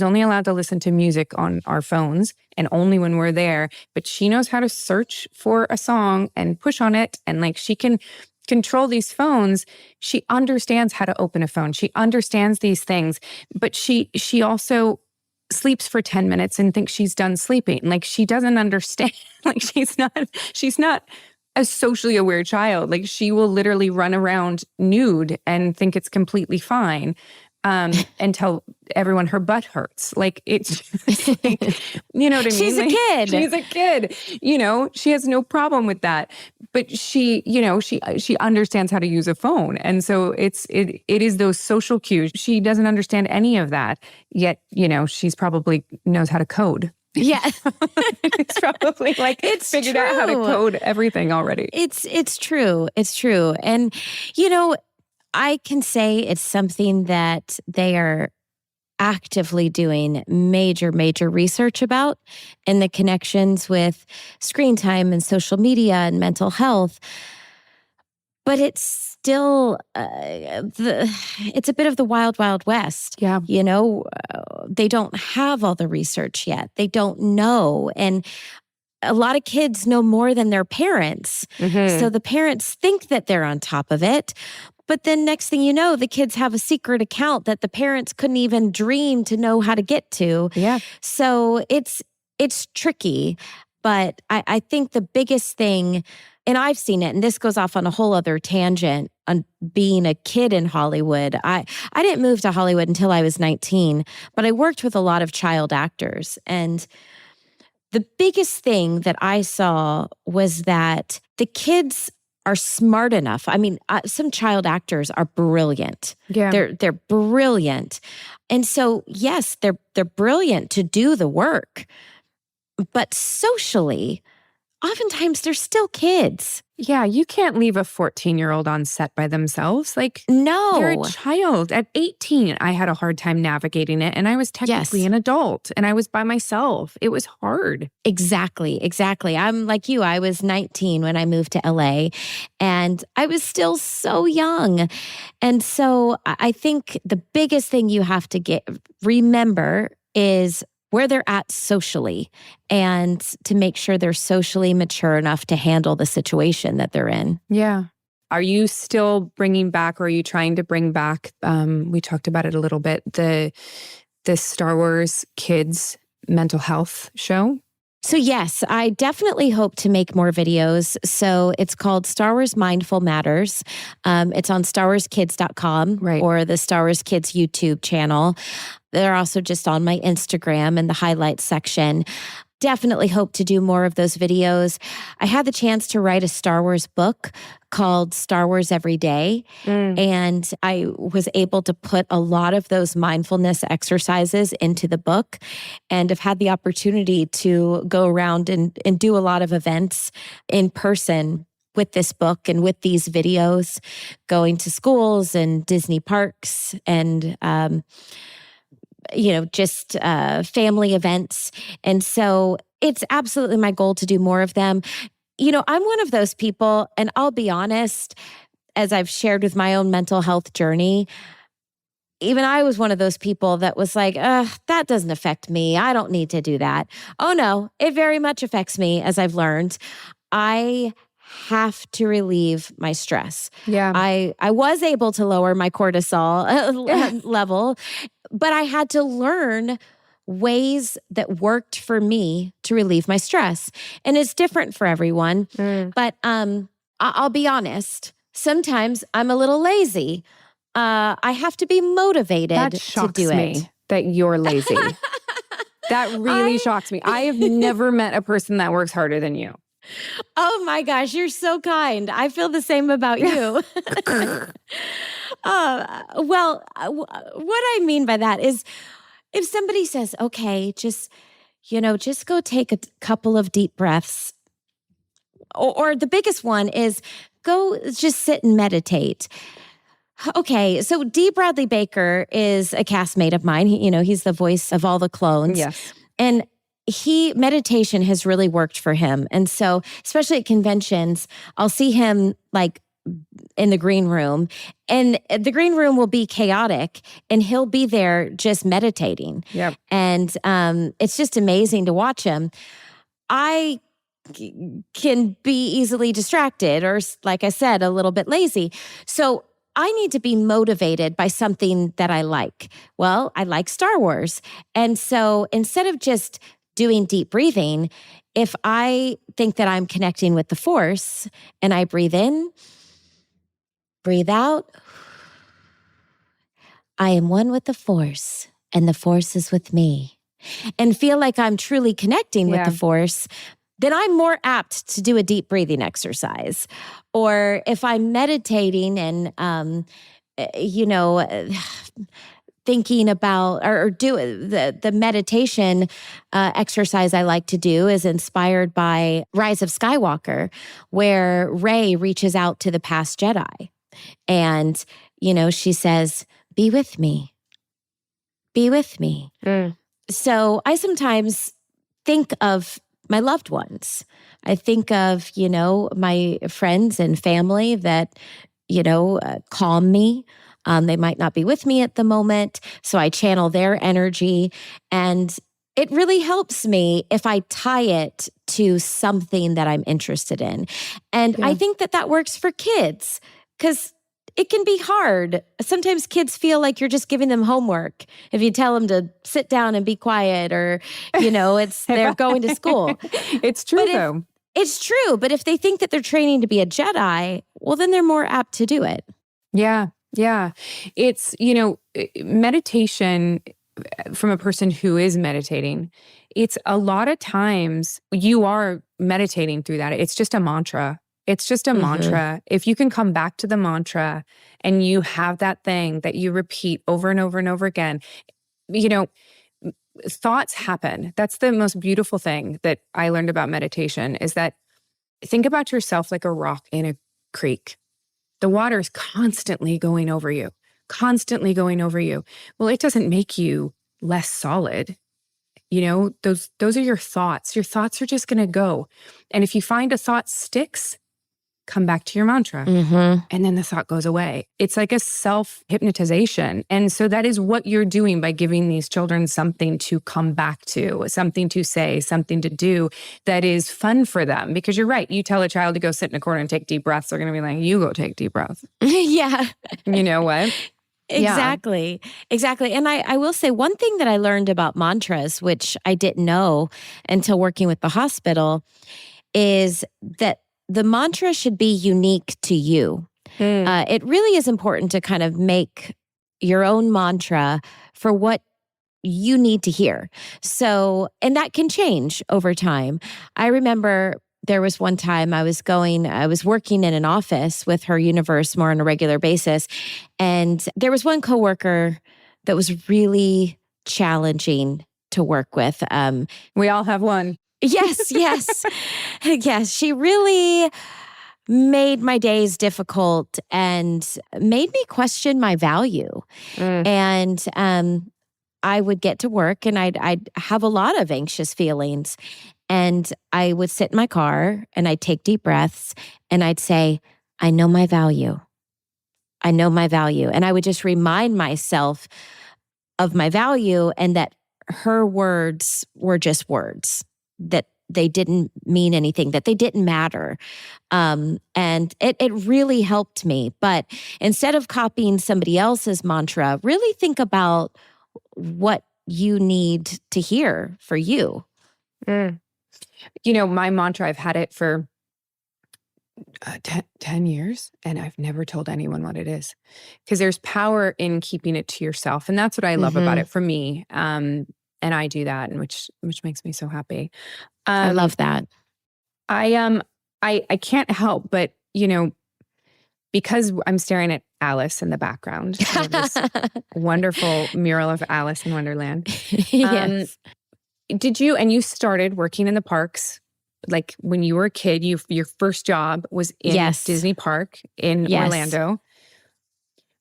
S1: only allowed to listen to music on our phones and only when we're there, but she knows how to search for a song and push on it. And like she can control these phones. She understands how to open a phone. She understands these things, but she also sleeps for 10 minutes and thinks she's done sleeping. Like she doesn't understand. Like she's not a socially aware child. Like she will literally run around nude and think it's completely fine and tell everyone her butt hurts. Like it's just like, you know what I mean?
S2: She's a kid.
S1: She's a kid. She has no problem with that. But she understands how to use a phone. And so it is those social cues. She doesn't understand any of that. Yet, she's probably knows how to code.
S2: Yeah.
S1: It's probably like it's figured out how to code everything already.
S2: It's true. It's true. And, I can say it's something that they are actively doing major research about, and the connections with screen time and social media and mental health. But it's still, it's a bit of the wild, wild west.
S1: Yeah.
S2: They don't have all the research yet. They don't know. And a lot of kids know more than their parents. Mm-hmm. So the parents think that they're on top of it. But then next thing you know, the kids have a secret account that the parents couldn't even dream to know how to get to.
S1: Yeah.
S2: So it's it's tricky, but I think the biggest thing, and I've seen it, and this goes off on a whole other tangent on being a kid in Hollywood. I didn't move to Hollywood until I was 19, but I worked with a lot of child actors. And the biggest thing that I saw was that the kids are smart enough. I mean, some child actors are brilliant.
S1: Yeah.
S2: They're brilliant. And so, yes, they're brilliant to do the work. But socially, oftentimes they're still kids.
S1: Yeah, you can't leave a 14-year-old on set by themselves. Like,
S2: No.
S1: you're a child. At 18, I had a hard time navigating it, and I was technically
S2: Yes.
S1: an adult, and I was by myself. It was hard.
S2: Exactly. I'm like you. I was 19 when I moved to LA, and I was still so young. And so I think the biggest thing you have to remember is where they're at socially, and to make sure they're socially mature enough to handle the situation that they're in.
S1: Yeah. Are you still bringing back, or are you trying to bring back, we talked about it a little bit, the Star Wars Kids mental health show?
S2: So yes, I definitely hope to make more videos. So it's called Star Wars Mindful Matters. It's on StarWarsKids.com
S1: Right.
S2: or the Star Wars Kids YouTube channel. They're also just on my Instagram in the highlights section. Definitely hope to do more of those videos. I had the chance to write a Star Wars book called Star Wars Every Day. And I was able to put a lot of those mindfulness exercises into the book, and have had the opportunity to go around and do a lot of events in person with this book and with these videos, going to schools and Disney parks and, just family events. And so it's absolutely my goal to do more of them. I'm one of those people, and I'll be honest, as I've shared with my own mental health journey, even I was one of those people that was like, that doesn't affect me. I don't need to do that. Oh no, it very much affects me, as I've learned. I have to relieve my stress.
S1: Yeah.
S2: I was able to lower my cortisol level, but I had to learn ways that worked for me to relieve my stress. And it's different for everyone. But I'll be honest, sometimes I'm a little lazy. I have to be motivated
S1: That
S2: to
S1: shocks
S2: do
S1: me
S2: it.
S1: that you're lazy. That really shocks me. I have never met a person that works harder than you.
S2: Oh my gosh, you're so kind. I feel the same about you. What I mean by that is, if somebody says, okay, just go take a couple of deep breaths, or the biggest one is go just sit and meditate. Okay, so D. Bradley Baker is a castmate of mine. He's the voice of all the clones.
S1: Yes.
S2: And meditation has really worked for him. And so, especially at conventions, I'll see him like in the green room, and the green room will be chaotic, and he'll be there just meditating.
S1: Yep.
S2: And it's just amazing to watch him. I can be easily distracted, or like I said, a little bit lazy. So I need to be motivated by something that I like. Well, I like Star Wars. And so instead of just doing deep breathing, if I think that I'm connecting with the Force and I breathe in, breathe out, I am one with the Force, and the Force is with me, and feel like I'm truly connecting with the Force, then I'm more apt to do a deep breathing exercise. Or if I'm meditating and, thinking about or do the meditation exercise I like to do is inspired by Rise of Skywalker, where Rey reaches out to the past Jedi. And, she says, be with me. Be with me. So I sometimes think of my loved ones. I think of, my friends and family that, calm me. They might not be with me at the moment, so I channel their energy. And it really helps me if I tie it to something that I'm interested in. And I think that works for kids, because it can be hard. Sometimes kids feel like you're just giving them homework if you tell them to sit down and be quiet, or, they're going to school.
S1: It's true, though.
S2: It's true. But if they think that they're training to be a Jedi, well, then they're more apt to do it.
S1: Yeah. Yeah. It's, meditation from a person who is meditating, it's a lot of times you are meditating through that. It's just a mantra. It's just a mantra. If you can come back to the mantra and you have that thing that you repeat over and over and over again, thoughts happen. That's the most beautiful thing that I learned about meditation, is that think about yourself like a rock in a creek. The water is constantly going over you, constantly going over you. Well, it doesn't make you less solid. Those are your thoughts. Your thoughts are just going to go. And if you find a thought sticks, come back to your mantra, and then the thought goes away. It's like a self-hypnotization. And so that is what you're doing by giving these children something to come back to, something to say, something to do that is fun for them. Because you're right. You tell a child to go sit in a corner and take deep breaths, they're going to be like, you go take deep breaths.
S2: Yeah.
S1: You know what?
S2: Exactly.
S1: Yeah.
S2: Exactly. And I will say one thing that I learned about mantras, which I didn't know until working with the hospital, is that the mantra should be unique to you. It really is important to kind of make your own mantra for what you need to hear. So, and that can change over time. I remember there was one time I was working in an office with her universe more on a regular basis. And there was one coworker that was really challenging to work with.
S1: We all have one.
S2: Yes. Yes. She really made my days difficult and made me question my value. And I would get to work and I'd have a lot of anxious feelings. And I would sit in my car and I'd take deep breaths and I'd say, I know my value. I know my value. And I would just remind myself of my value and that her words were just words, that they didn't mean anything, that they didn't matter. And it really helped me. But instead of copying somebody else's mantra, really think about what you need to hear for you.
S1: My mantra, I've had it for 10 years and I've never told anyone what it is, because there's power in keeping it to yourself. And that's what I love about it for me. And I do that, and which makes me so happy.
S2: I love that.
S1: I can't help but, because I'm staring at Alice in the background, this wonderful mural of Alice in Wonderland.
S2: Yes.
S1: You started working in the parks, like when you were a kid, your first job was in Disney Park in Orlando.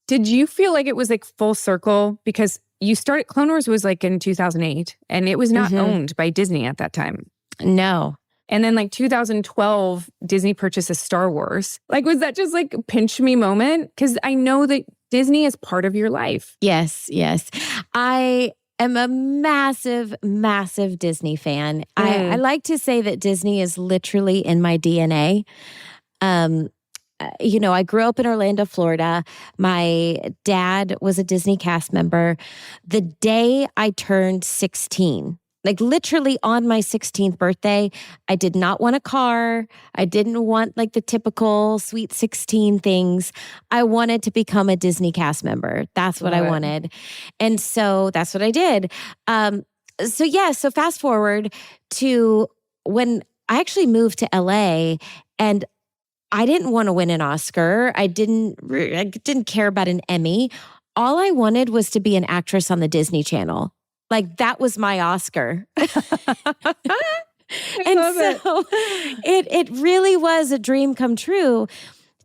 S1: Did you feel like it was like full circle? Because you started, Clone Wars was like in 2008 and it was not owned by Disney at that time.
S2: No.
S1: And then like 2012, Disney purchases Star Wars. Like, was that just like a pinch me moment? Because I know that Disney is part of your life.
S2: Yes. I am a massive, massive Disney fan. I like to say that Disney is literally in my DNA. I grew up in Orlando, Florida. My dad was a Disney cast member. The day I turned 16, like literally on my 16th birthday, I did not want a car. I didn't want like the typical Sweet 16 things. I wanted to become a Disney cast member. That's what I wanted. And so that's what I did. So fast forward to when I actually moved to LA, and I didn't want to win an Oscar. I didn't care about an Emmy. All I wanted was to be an actress on the Disney Channel. Like, that was my Oscar. And so it really was a dream come true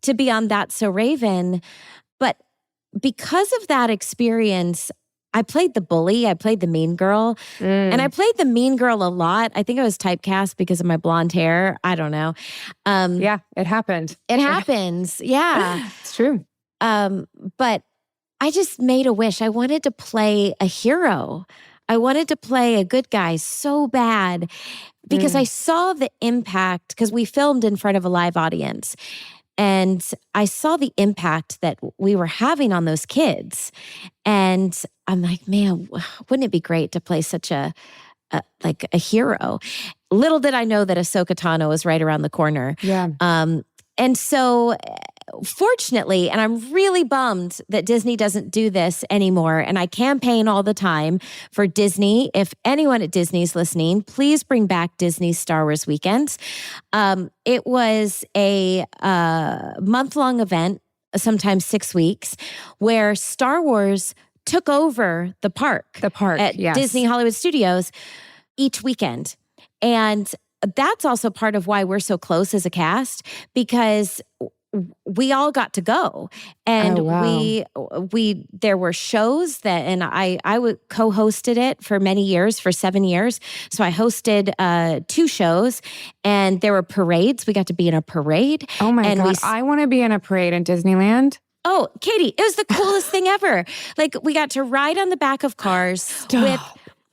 S2: to be on That's So Raven. But because of that experience, I played the bully. I played the mean girl. And I played the mean girl a lot. I think I was typecast because of my blonde hair. I don't know.
S1: Yeah, it happened.
S2: It happens. Yeah.
S1: It's true.
S2: But I just made a wish. I wanted to play a hero. I wanted to play a good guy so bad because I saw the impact, because we filmed in front of a live audience. And I saw the impact that we were having on those kids. And I'm like, man, wouldn't it be great to play such a hero? Little did I know that Ahsoka Tano was right around the corner.
S1: Yeah.
S2: And so fortunately, and I'm really bummed that Disney doesn't do this anymore. And I campaign all the time for Disney. If anyone at Disney is listening, please bring back Disney's Star Wars weekends. It was a month-long event, sometimes 6 weeks, where Star Wars took over the park. At
S1: yes.
S2: Disney Hollywood Studios each weekend. And that's also part of why we're so close as a cast, because we all got to go. And there were shows that, and I co-hosted it for many years, for 7 years. So I hosted 2 shows, and there were parades. We got to be in a parade.
S1: Oh my God. I want to be in a parade in Disneyland.
S2: Oh, Katee, it was the coolest thing ever. Like, we got to ride on the back of cars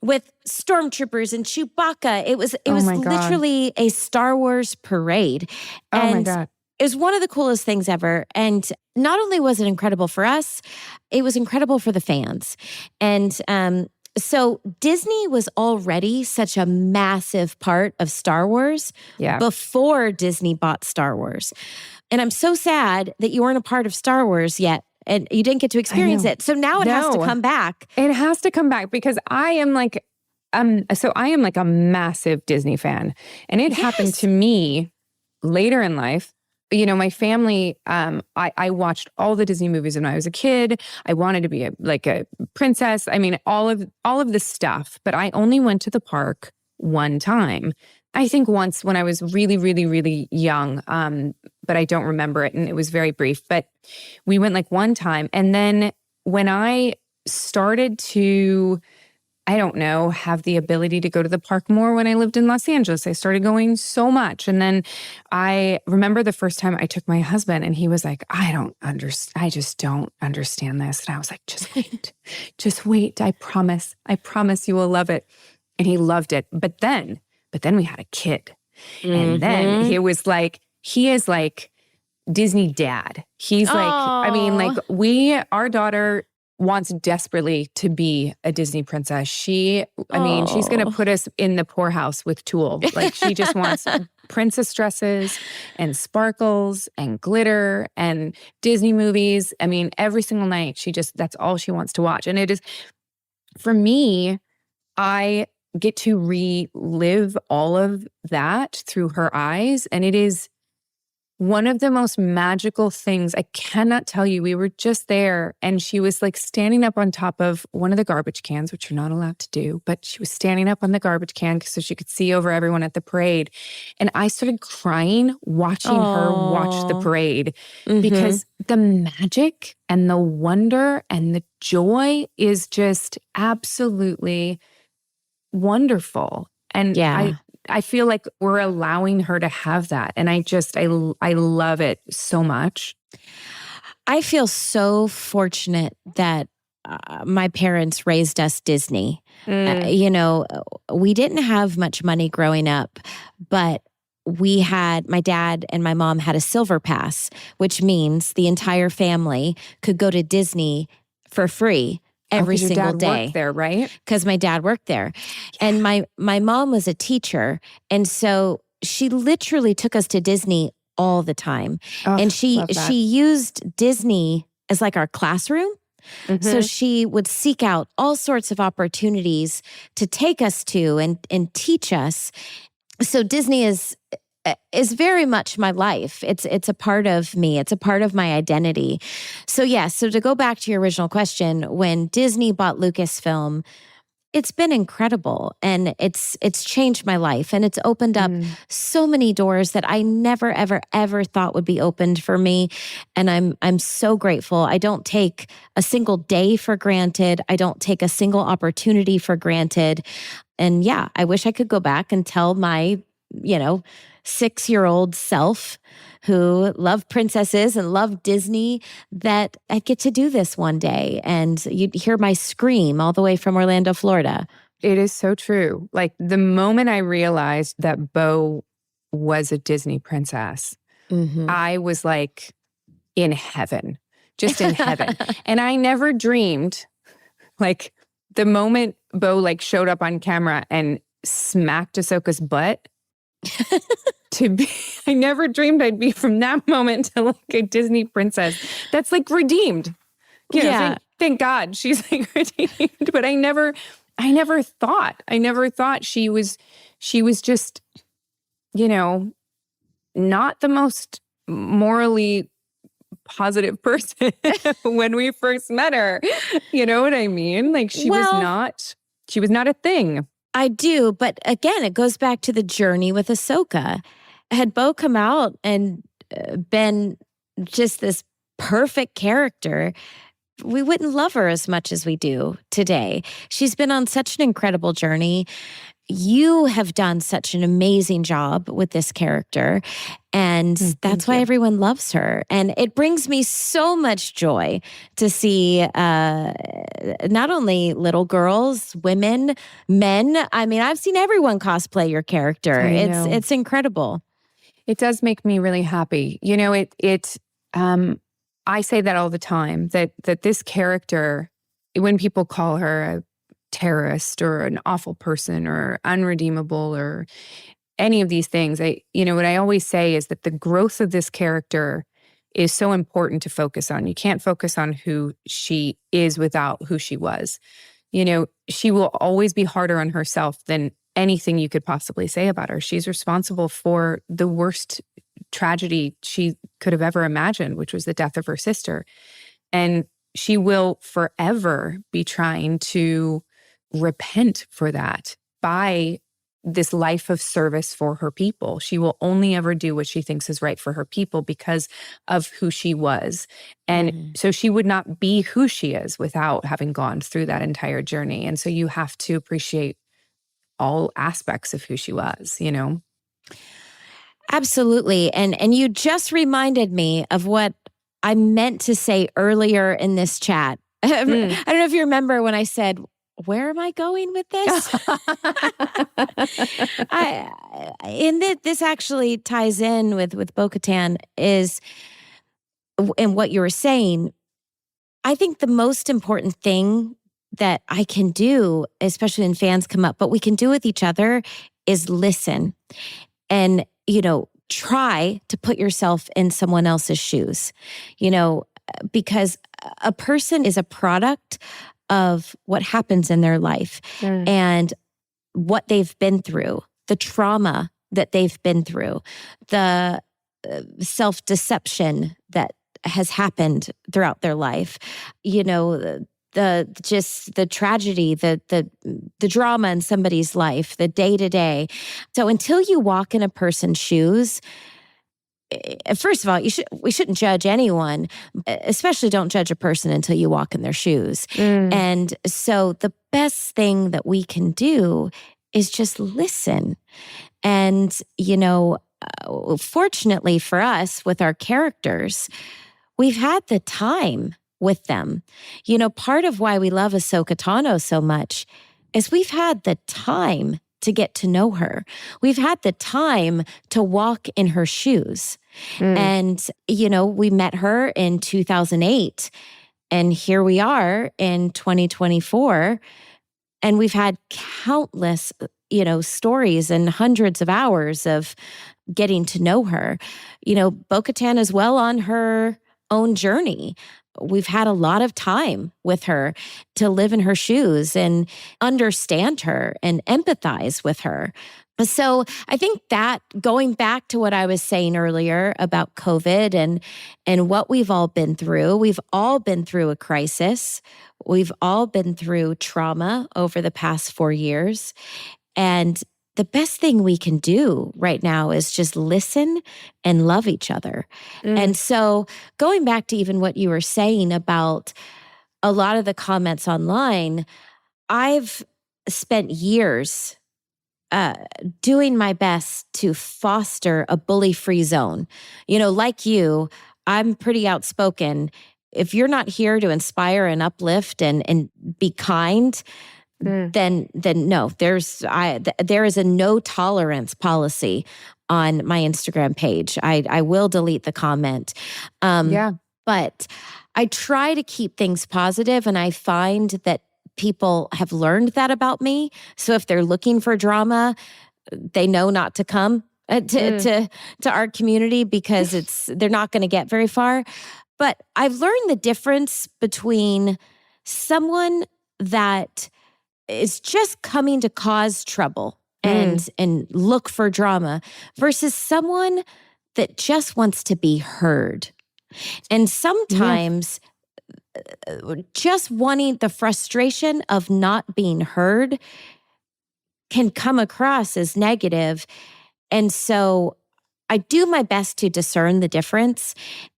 S2: with stormtroopers and Chewbacca. It was literally a Star Wars parade.
S1: Oh my God.
S2: It was one of the coolest things ever. And not only was it incredible for us, it was incredible for the fans. And so Disney was already such a massive part of Star Wars before Disney bought Star Wars. And I'm so sad that you weren't a part of Star Wars yet and you didn't get to experience it. So now it has to come back.
S1: It has to come back because I am like a massive Disney fan. And it happened to me later in life. You know, my family, I watched all the Disney movies when I was a kid. I wanted to be a princess. I mean, all of the stuff, but I only went to the park one time. I think once when I was really, really, really young, but I don't remember it. And it was very brief, but we went like one time. And then when I started to, I don't know, have the ability to go to the park more when I lived in Los Angeles, I started going so much. And then I remember the first time I took my husband and he was like, I just don't understand this. And I was like, just wait. I promise you will love it. And he loved it. But then we had a kid. And then he is like Disney dad. He's like, I mean, like our daughter wants desperately to be a Disney princess. She's going to put us in the poorhouse with tulle. Like she just wants princess dresses and sparkles and glitter and Disney movies. I mean, every single night that's all she wants to watch. And it is, for me, I get to relive all of that through her eyes. And it is one of the most magical things. I cannot tell you. We were just there and she was like standing up on top of one of the garbage cans, which you're not allowed to do, but she was standing up on the garbage can so she could see over everyone at the parade. And I started crying watching her watch the parade because the magic and the wonder and the joy is just absolutely wonderful. And I feel like we're allowing her to have that. And I love it so much.
S2: I feel so fortunate that my parents raised us Disney. You know, we didn't have much money growing up, but my dad and my mom had a silver pass, which means the entire family could go to Disney for free every single day.
S1: Worked there, right?
S2: Because my dad worked there. Yeah. And my mom was a teacher. And so she literally took us to Disney all the time. Oh, and she used Disney as like our classroom. So she would seek out all sorts of opportunities to take us to and teach us. So Disney is very much my life. It's a part of me. It's a part of my identity. So so to go back to your original question, when Disney bought Lucasfilm, it's been incredible and it's changed my life and it's opened up so many doors that I never, ever, ever thought would be opened for me. And I'm so grateful. I don't take a single day for granted. I don't take a single opportunity for granted. And I wish I could go back and tell my, 6-year-old self who loved princesses and loved Disney that I get to do this one day. And you'd hear my scream all the way from Orlando, Florida.
S1: It is so true. Like the moment I realized that Bo was a Disney princess, I was like in heaven, just in heaven. And I never dreamed, like the moment Bo like showed up on camera and smacked Ahsoka's butt, I never dreamed I'd be from that moment to like a Disney princess that's like redeemed. You know, thank God she's like redeemed. But I never thought she was just, you know, not the most morally positive person when we first met her. You know what I mean? Like she was not a thing.
S2: I do. But again, it goes back to the journey with Ahsoka. Had Bo come out and been just this perfect character, we wouldn't love her as much as we do today. She's been on such an incredible journey. You have done such an amazing job with this character. And that's why everyone loves her. And it brings me so much joy to see not only little girls, women, men. I mean, I've seen everyone cosplay your character. It's incredible.
S1: It does make me really happy. You know, I say that all the time, that this character, when people call her a terrorist or an awful person or unredeemable or any of these things, what I always say is that the growth of this character is so important to focus on. You can't focus on who she is without who she was. You know, she will always be harder on herself than anything you could possibly say about her. She's responsible for the worst tragedy she could have ever imagined, which was the death of her sister. And she will forever be trying to repent for that by this life of service for her people. She will only ever do what she thinks is right for her people because of who she was. And so she would not be who she is without having gone through that entire journey. And so you have to appreciate all aspects of who she was, you know?
S2: Absolutely. And you just reminded me of what I meant to say earlier in this chat. I don't know if you remember when I said, where am I going with this? This actually ties in with bo-katan and what you were saying. I think the most important thing that I can do, especially when fans come up, but we can do with each other, is listen and, try to put yourself in someone else's shoes, because a person is a product of what happens in their life and what they've been through, the trauma that they've been through, the self-deception that has happened throughout their life, the tragedy, the drama in somebody's life, the day-to-day. So until you walk in a person's shoes, first of all, we shouldn't judge anyone, especially don't judge a person until you walk in their shoes. And so the best thing that we can do is just listen. And, fortunately for us with our characters, we've had the time with them. Part of why we love Ahsoka Tano so much is we've had the time to get to know her. We've had the time to walk in her shoes. And, we met her in 2008 and here we are in 2024 and we've had countless, stories and hundreds of hours of getting to know her. Bo-katan is well on her own journey. We've had a lot of time with her to live in her shoes and understand her and empathize with her. So I think that going back to what I was saying earlier about COVID and what we've all been through a crisis. We've all been through trauma over the past 4 years. And the best thing we can do right now is just listen and love each other. And so going back to even what you were saying about a lot of the comments online, I've spent years doing my best to foster a bully-free zone. Like you, I'm pretty outspoken. If you're not here to inspire and uplift and be kind, then no, there is a no tolerance policy on my Instagram page. I will delete the comment. But I try to keep things positive, and I find that people have learned that about me. So if they're looking for drama, they know not to come to our community, because they're not going to get very far. But I've learned the difference between someone that is just coming to cause trouble and look for drama versus someone that just wants to be heard. And sometimes just wanting the frustration of not being heard can come across as negative. And so I do my best to discern the difference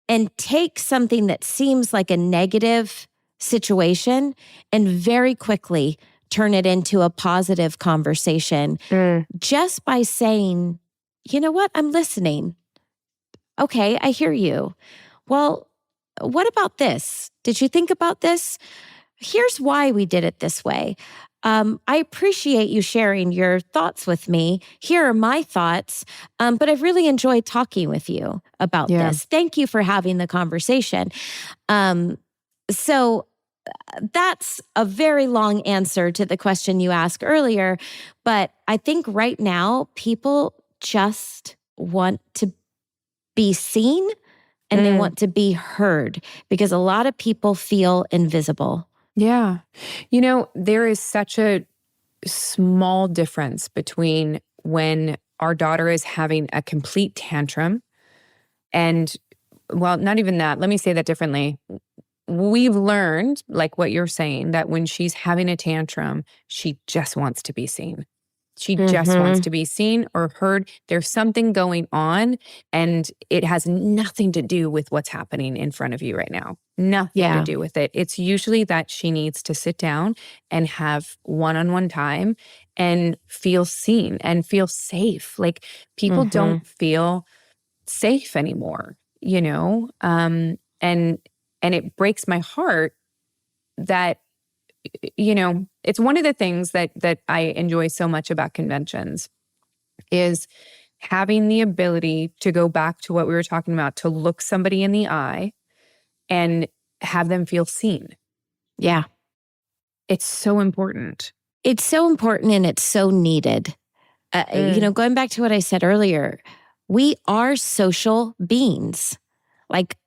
S2: and take something that seems like a negative situation and very quickly turn it into a positive conversation just by saying, you know what, I'm listening. Okay, I hear you. Well, what about this? Did you think about this? Here's why we did it this way. I appreciate you sharing your thoughts with me. Here are my thoughts, but I've really enjoyed talking with you about this. Thank you for having the conversation. So that's a very long answer to the question you asked earlier, but I think right now people just want to be seen and they want to be heard, because a lot of people feel invisible.
S1: Yeah. You know, there is such a small difference between when our daughter is having a complete tantrum and, well, not even that. Let me say that differently. We've learned, like what you're saying, that when she's having a tantrum, she just wants to be seen. She just wants to be seen or heard. There's something going on, and it has nothing to do with what's happening in front of you right now. Nothing to do with it. It's usually that she needs to sit down and have one-on-one time and feel seen and feel safe. Like, people don't feel safe anymore, you know? And it breaks my heart that, you know, it's one of the things that I enjoy so much about conventions is having the ability to go back to what we were talking about, to look somebody in the eye and have them feel seen.
S2: Yeah.
S1: It's so important.
S2: It's so important, and it's so needed. You know, going back to what I said earlier, we are social beings. Like,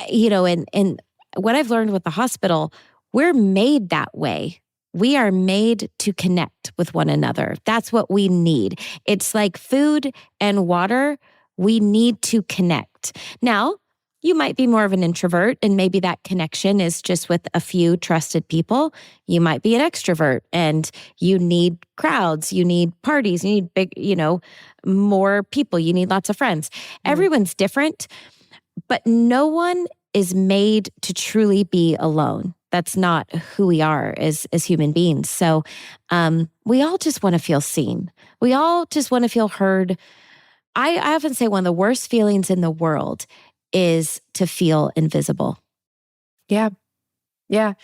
S2: you know, and what I've learned with the hospital, we're made that way. We are made to connect with one another. That's what we need. It's like food and water. We need to connect. Now, you might be more of an introvert, and maybe that connection is just with a few trusted people. You might be an extrovert and you need crowds, you need parties, you need big, you know, more people, you need lots of friends. Everyone's different, but no one is made to truly be alone. That's not who we are as human beings. So we all just want to feel seen. We all just want to feel heard. I often say one of the worst feelings in the world is to feel invisible.
S1: Yeah. Yeah.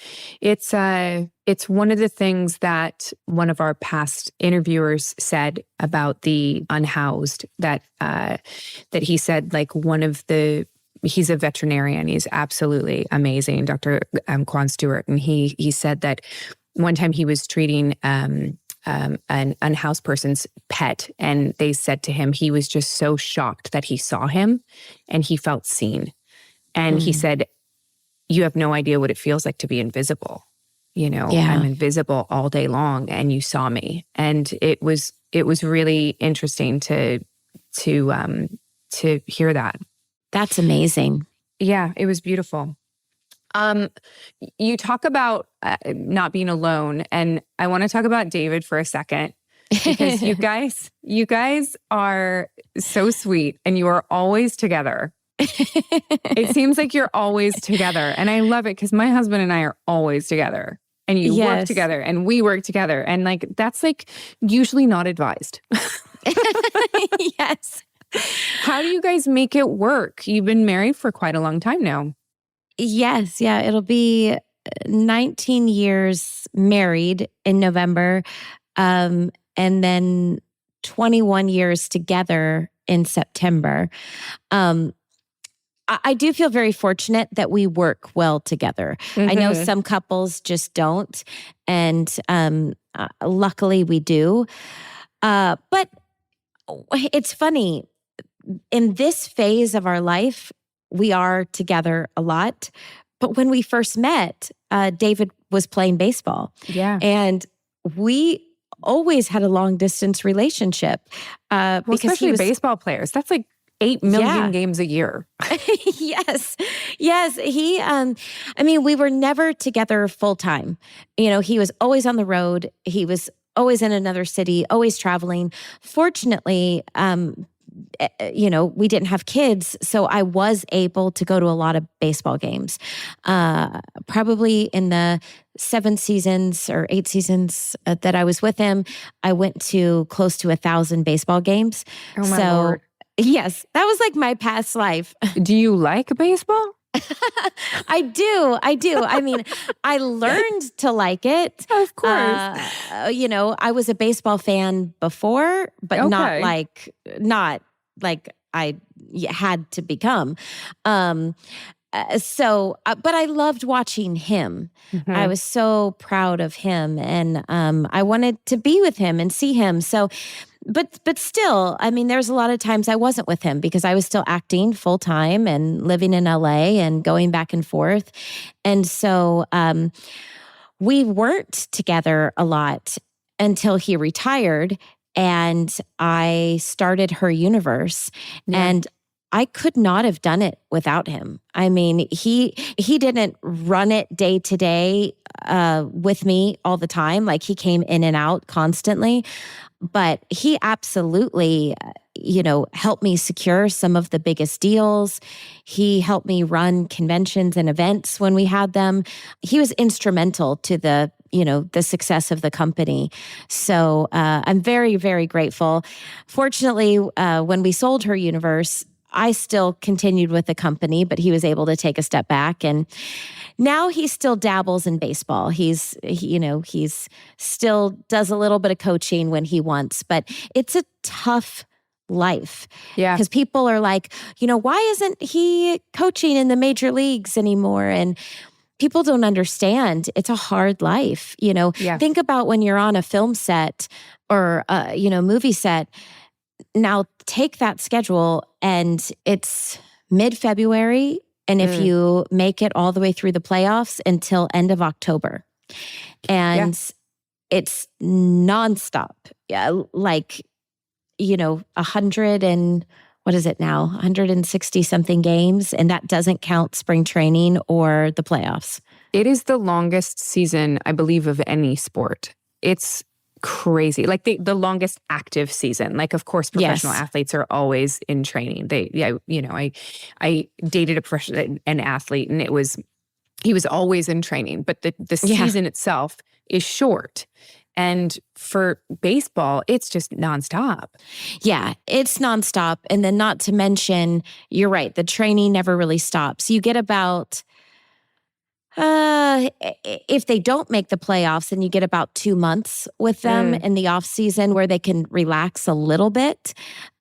S1: It's one of the things that one of our past interviewers said about the unhoused, that he said, like, he's a veterinarian. He's absolutely amazing, Dr. Quan Stewart. And he said that one time he was treating an unhoused person's pet, and they said to him he was just so shocked that he saw him and he felt seen. And he said, you have no idea what it feels like to be invisible. You know, I'm invisible all day long and you saw me. And it was really interesting to hear that.
S2: That's amazing.
S1: Yeah, it was beautiful. You talk about not being alone, and I want to talk about David for a second, because you guys are so sweet and you are always together. It seems like you're always together, and I love it because my husband and I are always together, and you work together and we work together, and like that's like usually not advised.
S2: Yes.
S1: How do you guys make it work? You've been married for quite a long time now.
S2: Yes. Yeah. It'll be 19 years married in November, and then 21 years together in September. I do feel very fortunate that we work well together. I know some couples just don't, and luckily we do. But it's funny, in this phase of our life, we are together a lot. But when we first met, David was playing baseball.
S1: Yeah.
S2: And we always had a long distance relationship.
S1: Well,
S2: because
S1: especially baseball players. That's like 8 million games a year.
S2: Yes. We were never together full time. He was always on the road. He was always in another city, always traveling. Fortunately, we didn't have kids, so I was able to go to a lot of baseball games. Probably in the 7 seasons or 8 seasons that I was with him, I went to close to 1,000 baseball games.
S1: Oh my Lord.
S2: Yes, that was like my past life.
S1: Do you like baseball?
S2: I do. I learned to like it.
S1: Of course.
S2: I was a baseball fan before, but not like I had to become. But I loved watching him. I was so proud of him, and I wanted to be with him and see him. So, but still, there's a lot of times I wasn't with him because I was still acting full time and living in LA and going back and forth. And so we weren't together a lot until he retired and I started Her Universe. Yeah. And I could not have done it without him. He didn't run it day to day with me all the time. Like, he came in and out constantly, but he absolutely, helped me secure some of the biggest deals. He helped me run conventions and events when we had them. He was instrumental to the success of the company. So I'm very, very grateful. Fortunately, when we sold Her Universe, I still continued with the company, but he was able to take a step back. And now he still dabbles in baseball. He's still does a little bit of coaching when he wants, but it's a tough life.
S1: Yeah.
S2: Because people are like, why isn't he coaching in the major leagues anymore? And people don't understand. It's a hard life. Think about when you're on a film set or, movie set. Now take that schedule and it's mid-February. And if you make it all the way through the playoffs until end of October, and it's nonstop, 100 and what is it now? 160 something games. And that doesn't count spring training or the playoffs.
S1: It is the longest season, I believe, of any sport. It's crazy. Like the longest active season. Like, of course, professional athletes are always in training. I dated an athlete, and he was always in training, but the season itself is short. And for baseball, it's just nonstop.
S2: Yeah, it's nonstop. And then, not to mention, you're right, the training never really stops. You get about if they don't make the playoffs, then you get about 2 months with them in the off season where they can relax a little bit,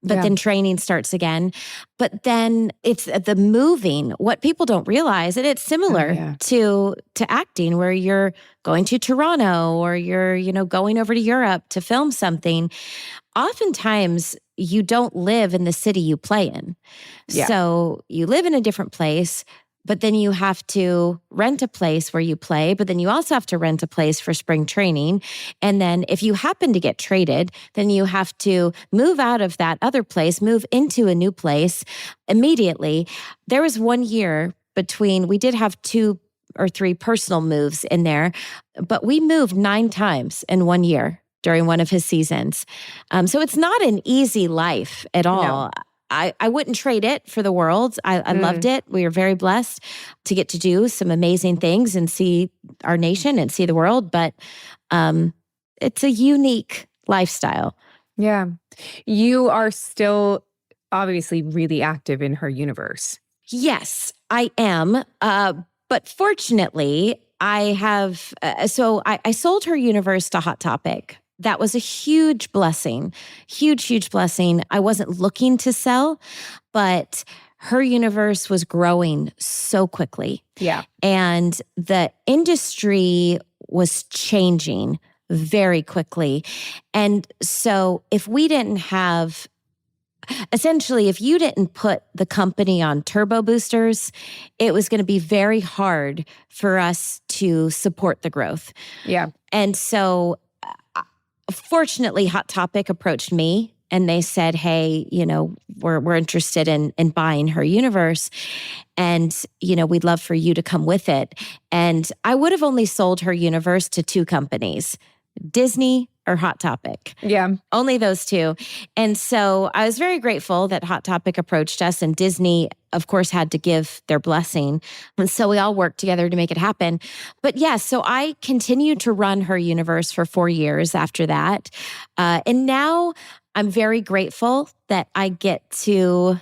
S2: but then training starts again. But then it's the moving, what people don't realize, and it's similar to acting, where you're going to Toronto or you're, going over to Europe to film something. Oftentimes you don't live in the city you play in. Yeah. So you live in a different place, but then you have to rent a place where you play, but then you also have to rent a place for spring training. And then if you happen to get traded, then you have to move out of that other place, move into a new place immediately. There was 1 year we did have 2 or 3 personal moves in there, but we moved 9 times in 1 year during one of his seasons. So it's not an easy life at all. No. I wouldn't trade it for the world. I loved it. We were very blessed to get to do some amazing things and see our nation and see the world. But it's a unique lifestyle.
S1: Yeah. You are still obviously really active in Her Universe.
S2: Yes, I am. But fortunately, I have, so I sold her universe to Hot Topic. That was a huge blessing, huge, huge blessing. I wasn't looking to sell, but her universe was growing so quickly.
S1: Yeah.
S2: And the industry was changing very quickly. And so if we didn't have, essentially, if you didn't put the company on turbo boosters, it was going to be very hard for us to support the growth.
S1: Yeah.
S2: And so fortunately, Hot Topic approached me and they said, hey, we're interested in buying her universe. And, we'd love for you to come with it. And I would have only sold her universe to two companies, Disney or Hot Topic.
S1: Yeah.
S2: Only those two. And so I was very grateful that Hot Topic approached us, and Disney, of course, had to give their blessing. And so we all worked together to make it happen. But so I continued to run her universe for 4 years after that. And now I'm very grateful that I get to,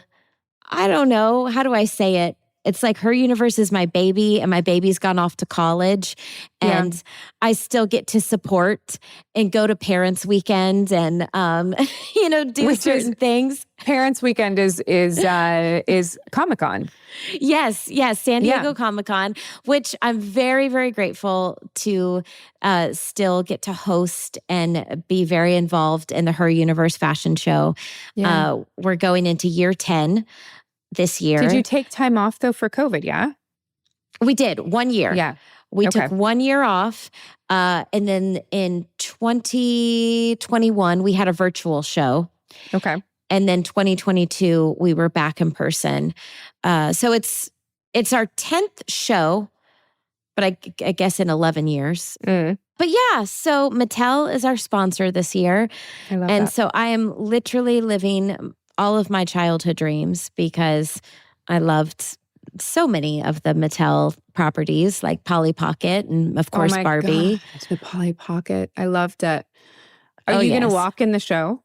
S2: I don't know, how do I say it? It's like her universe is my baby, and my baby's gone off to college, and I still get to support and go to parents' weekend and do certain things.
S1: Parents' weekend is Comic-Con.
S2: Yes, San Diego Comic-Con, which I'm very, very grateful to still get to host and be very involved in the Her Universe fashion show.
S1: Yeah.
S2: We're going into year 10. This year.
S1: Did you take time off though for COVID? Yeah.
S2: We did 1 year.
S1: Yeah.
S2: We took 1 year off. And then in 2021, we had a virtual show.
S1: Okay.
S2: And then 2022, we were back in person. So it's our 10th show, but I guess in 11 years.
S1: Mm.
S2: But so Mattel is our sponsor this year.
S1: I love
S2: and
S1: that.
S2: So I am literally living all of my childhood dreams because I loved so many of the Mattel properties like Polly Pocket and of course Barbie.
S1: God, the Polly Pocket. I loved it. Are you going to walk in the show?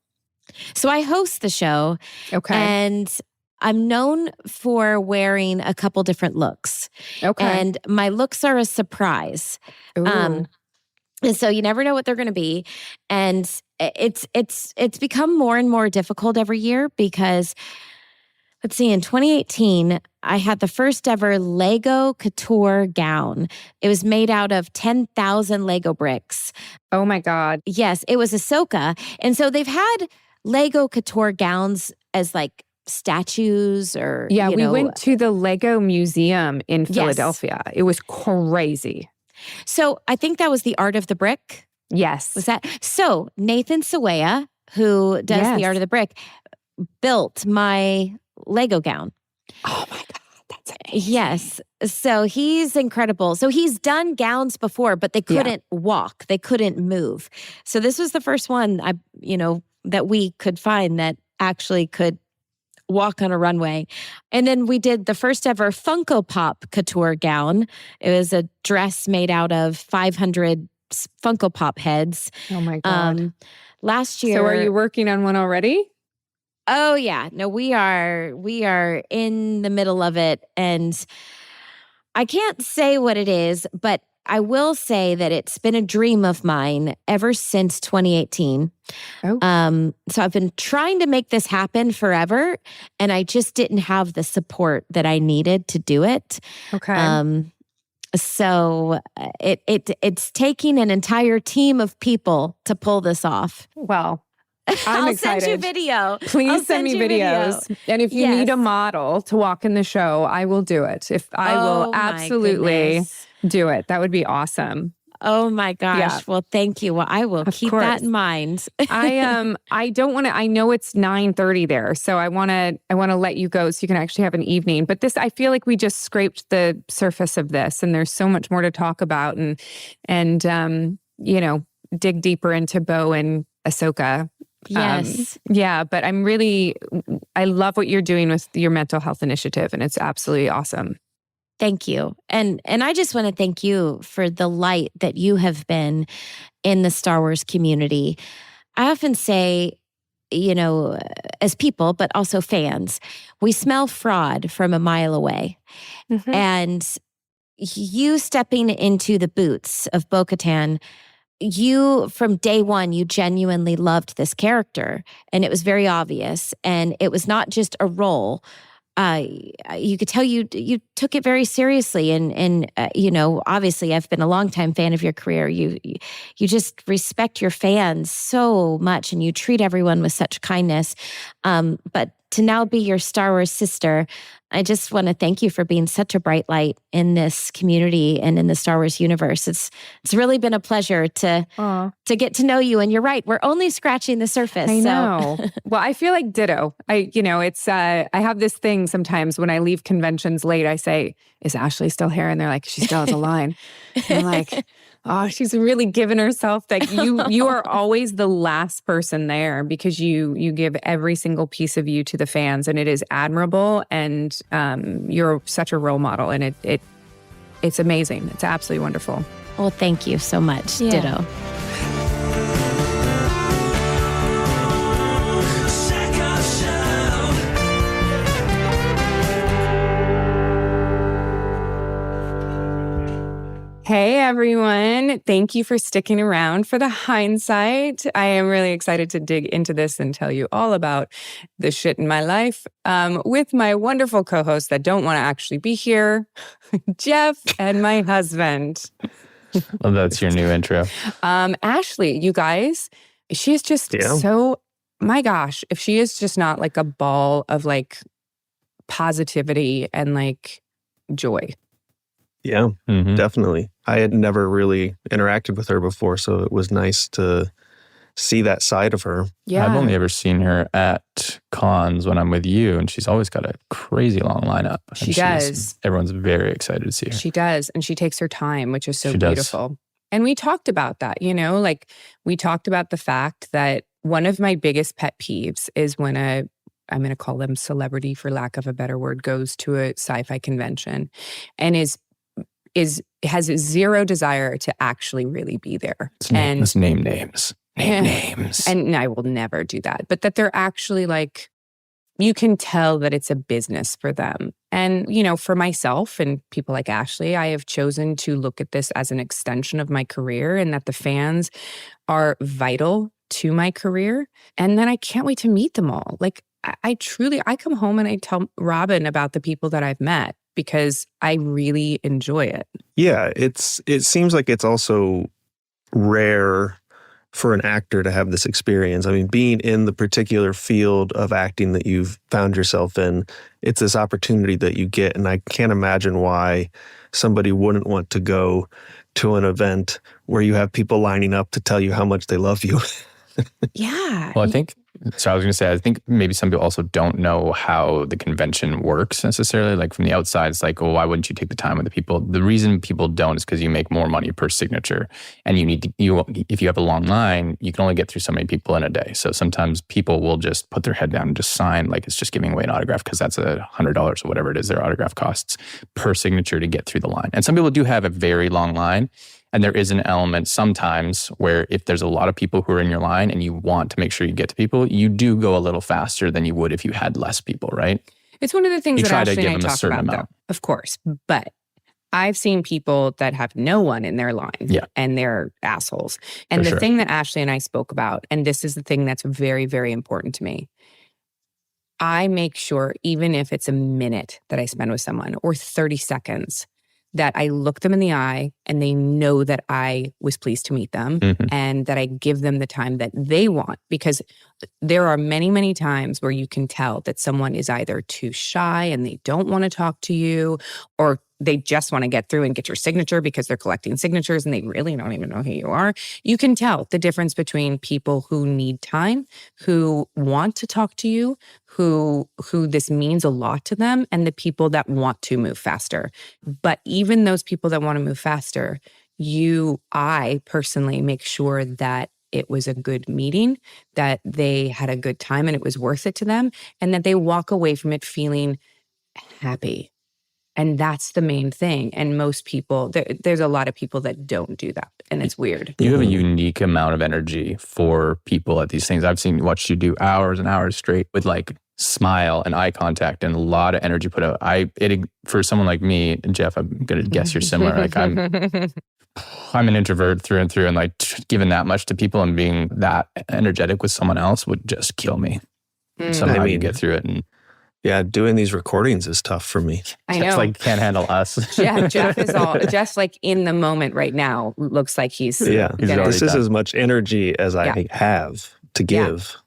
S2: So I host the show.
S1: Okay.
S2: And I'm known for wearing a couple different looks.
S1: Okay.
S2: And my looks are a surprise.
S1: Ooh.
S2: And so you never know what they're going to be. And it's become more and more difficult every year because, let's see, in 2018, I had the first ever Lego couture gown. It was made out of 10,000 Lego bricks.
S1: Oh my God.
S2: Yes, it was Ahsoka. And so they've had Lego couture gowns as like statues or,
S1: we went to the Lego Museum in Philadelphia. Yes. It was crazy.
S2: So I think that was the Art of the Brick.
S1: Yes.
S2: Was that? So Nathan Sawaya, who does the Art of the Brick, built my Lego gown.
S1: Oh my God. That's amazing.
S2: Yes. So he's incredible. So he's done gowns before, but they couldn't walk. They couldn't move. So this was the first one that we could find that actually could walk on a runway. And then we did the first ever Funko Pop couture gown. It was a dress made out of 500 Funko Pop heads.
S1: Oh my God.
S2: Last year.
S1: So are you working on one already?
S2: Oh yeah. No, we are in the middle of it. And I can't say what it is, but I will say that it's been a dream of mine ever since 2018.
S1: Oh.
S2: So I've been trying to make this happen forever, and I just didn't have the support that I needed to do it.
S1: Okay.
S2: So it's taking an entire team of people to pull this off.
S1: Well, I'm excited.
S2: Send you video.
S1: Please send me videos. And if you need a model to walk in the show, I will do it. I will absolutely do it. That would be awesome.
S2: Oh my gosh. Yeah. Well, thank you. Well, I will keep that in mind.
S1: I don't want to, I know it's 9:30 there, so I want to let you go so you can actually have an evening. But I feel like we just scraped the surface of this, and there's so much more to talk about and dig deeper into Bo and Ahsoka.
S2: Yes.
S1: But I love what you're doing with your mental health initiative, and it's absolutely awesome.
S2: Thank you. And I just want to thank you for the light that you have been in the Star Wars community. I often say, as people, but also fans, we smell fraud from a mile away. Mm-hmm. And you stepping into the boots of bo-katan, you, from day one, you genuinely loved this character, and it was very obvious. And it was not just a role. You could tell you took it very seriously, and obviously, I've been a longtime fan of your career. You just respect your fans so much, and you treat everyone with such kindness. But to now be your Star Wars sister, I just want to thank you for being such a bright light in this community and in the Star Wars universe. It's really been a pleasure to get to know you. And you're right, we're only scratching the surface.
S1: I know. Well, I feel like ditto. I have this thing sometimes when I leave conventions late. I say, "Is Ashley still here?" And they're like, "She still has a line." And I'm like, "Oh, she's really given herself." Like you are always the last person there because you give every single piece of you to the fans, and it is admirable. And you're such a role model, and it's amazing. It's absolutely wonderful.
S2: Well, thank you so much.
S1: Yeah.
S2: Ditto.
S1: Hey, everyone. Thank you for sticking around for the Hindsight. I am really excited to dig into this and tell you all about the shit in my life with my wonderful co-hosts that don't want to actually be here, Jeff and my husband.
S3: Well, that's your new intro.
S1: Ashley, you guys, she is just so, my gosh, if she is just not like a ball of like positivity and like joy.
S4: Yeah, definitely. I had never really interacted with her before, so it was nice to see that side of her.
S1: Yeah.
S3: I've only ever seen her at cons when I'm with you, and she's always got a crazy long lineup.
S1: She does.
S3: Everyone's very excited to see her.
S1: She does, and she takes her time, which is so beautiful. And we talked about that, like we talked about the fact that one of my biggest pet peeves is when I'm going to call them celebrity for lack of a better word, goes to a sci-fi convention and has zero desire to actually really be there.
S3: Let's name names. Name names.
S1: And I will never do that. But that they're actually like, you can tell that it's a business for them. And, for myself and people like Ashley, I have chosen to look at this as an extension of my career and that the fans are vital to my career. And then I can't wait to meet them all. Like, I come home and I tell Robin about the people that I've met, because I really enjoy it.
S4: Yeah, it seems like it's also rare for an actor to have this experience. I mean, being in the particular field of acting that you've found yourself in, it's this opportunity that you get. And I can't imagine why somebody wouldn't want to go to an event where you have people lining up to tell you how much they love you.
S1: Yeah.
S3: Well, I was going to say, I think maybe some people also don't know how the convention works necessarily. Like from the outside, it's like, well, why wouldn't you take the time with the people? The reason people don't is because you make more money per signature. And if you have a long line, you can only get through so many people in a day. So sometimes people will just put their head down and just sign like it's just giving away an autograph because that's $100 or whatever it is their autograph costs per signature to get through the line. And some people do have a very long line. And there is an element sometimes where if there's a lot of people who are in your line and you want to make sure you get to people, you do go a little faster than you would if you had less people, right?
S1: It's one of the things that Ashley and I talk about,
S3: amount.
S1: Though, of course. But I've seen people that have no one in their line and they're assholes. And the thing that Ashley and I spoke about, and this is the thing that's very, very important to me, I make sure, even if it's a minute that I spend with someone or 30 seconds, that I look them in the eye and they know that I was pleased to meet them and that I give them the time that they want. Because there are many, many times where you can tell that someone is either too shy and they don't want to talk to you, or they just want to get through and get your signature because they're collecting signatures and they really don't even know who you are. You can tell the difference between people who need time, who want to talk to you, who this means a lot to them, and the people that want to move faster. But even those people that want to move faster, I personally make sure that it was a good meeting, that they had a good time and it was worth it to them, and that they walk away from it feeling happy. And that's the main thing. And most people, there's a lot of people that don't do that. And it's weird.
S3: You have a unique amount of energy for people at these things. I've watched you do hours and hours straight with like smile and eye contact and a lot of energy put out. For someone like me, and Jeff, I'm going to guess you're similar. Like I'm an introvert through and through, and like giving that much to people and being that energetic with someone else would just kill me. Somehow you get through it. And
S4: yeah, doing these recordings is tough for me.
S1: I know.
S3: Jeff's like can't handle us.
S1: Yeah, Jeff's like in the moment right now. Looks like he's
S4: This is as much energy as I have to give.
S1: Yeah.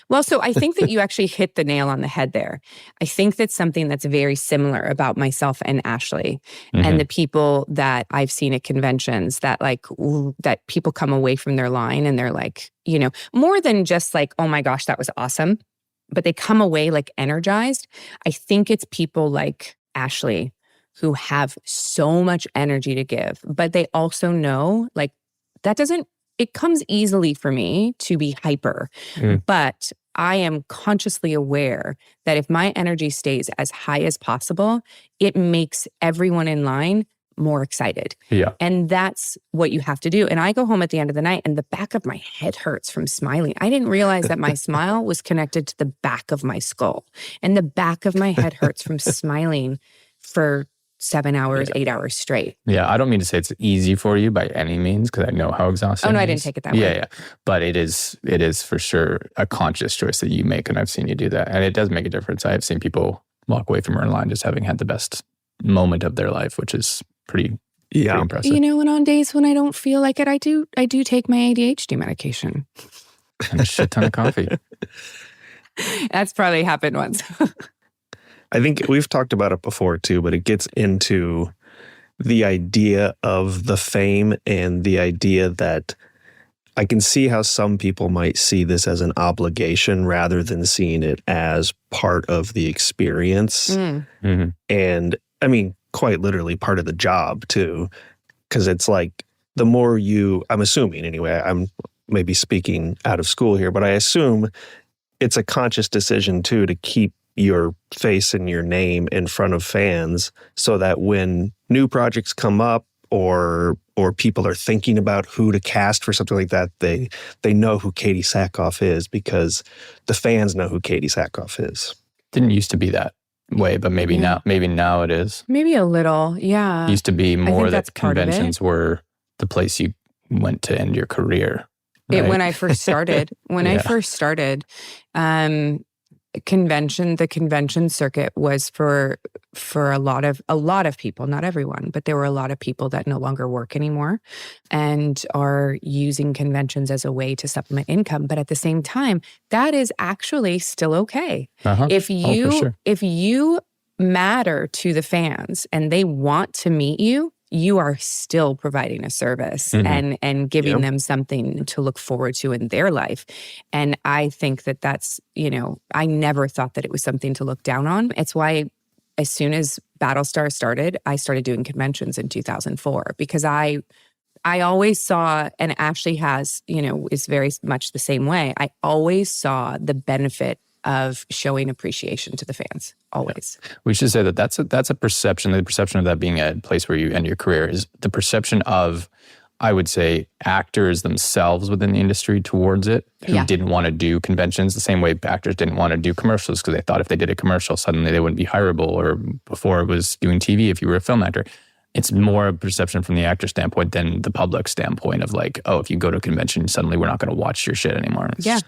S1: Well, so I think that you actually hit the nail on the head there. I think that's something that's very similar about myself and Ashley and the people that I've seen at conventions that that people come away from their line and they're like, more than just like, oh my gosh, that was awesome. But they come away like energized. I think it's people like Ashley who have so much energy to give, but they also know like it comes easily for me to be hyper, but I am consciously aware that if my energy stays as high as possible, it makes everyone in line more excited.
S3: Yeah.
S1: And that's what you have to do. And I go home at the end of the night and the back of my head hurts from smiling. I didn't realize that my smile was connected to the back of my skull. And the back of my head hurts from smiling for 7 hours, 8 hours straight.
S3: Yeah, I don't mean to say it's easy for you by any means because I know how exhausting.
S1: Oh no,
S3: it
S1: I
S3: is.
S1: didn't take it that way.
S3: Yeah. But it is for sure a conscious choice that you make, and I've seen you do that, and it does make a difference. I have seen people walk away from her line just having had the best moment of their life, which is pretty impressive.
S1: And on days when I don't feel like it, I do take my ADHD medication
S3: and a shit ton of coffee.
S1: That's probably happened once.
S4: I think we've talked about it before too, but it gets into the idea of the fame and the idea that I can see how some people might see this as an obligation rather than seeing it as part of the experience. And I mean, quite literally part of the job too, because it's like the more I'm assuming anyway, I'm maybe speaking out of school here, but I assume it's a conscious decision too to keep your face and your name in front of fans so that when new projects come up or people are thinking about who to cast for something like that, they know who Katee Sackhoff is because the fans know who Katee Sackhoff is.
S3: Didn't used to be that way, but maybe now it is.
S1: Maybe a little, yeah.
S3: It used to be more that conventions
S1: it.
S3: were the place you went to end your career. Right?
S1: When I first started, the convention circuit was for a lot of people, not everyone, but there were a lot of people that no longer work anymore and are using conventions as a way to supplement income. But at the same time, that is actually still okay. If you matter to the fans and they want to meet you, you are still providing a service and giving them something to look forward to in their life. And I think that that's, I never thought that it was something to look down on. It's why as soon as Battlestar started, I started doing conventions in 2004 because I always saw, and Ashley is very much the same way. I always saw the benefit of showing appreciation to the fans, always.
S3: Yeah. We should say that that's a perception. The perception of that being a place where you end your career is the perception of, I would say, actors themselves within the industry towards it who didn't want to do conventions the same way actors didn't want to do commercials because they thought if they did a commercial, suddenly they wouldn't be hireable, or before it was doing TV if you were a film actor. It's more a perception from the actor standpoint than the public standpoint of like, oh, if you go to a convention, suddenly we're not going to watch your shit anymore.
S1: Yeah.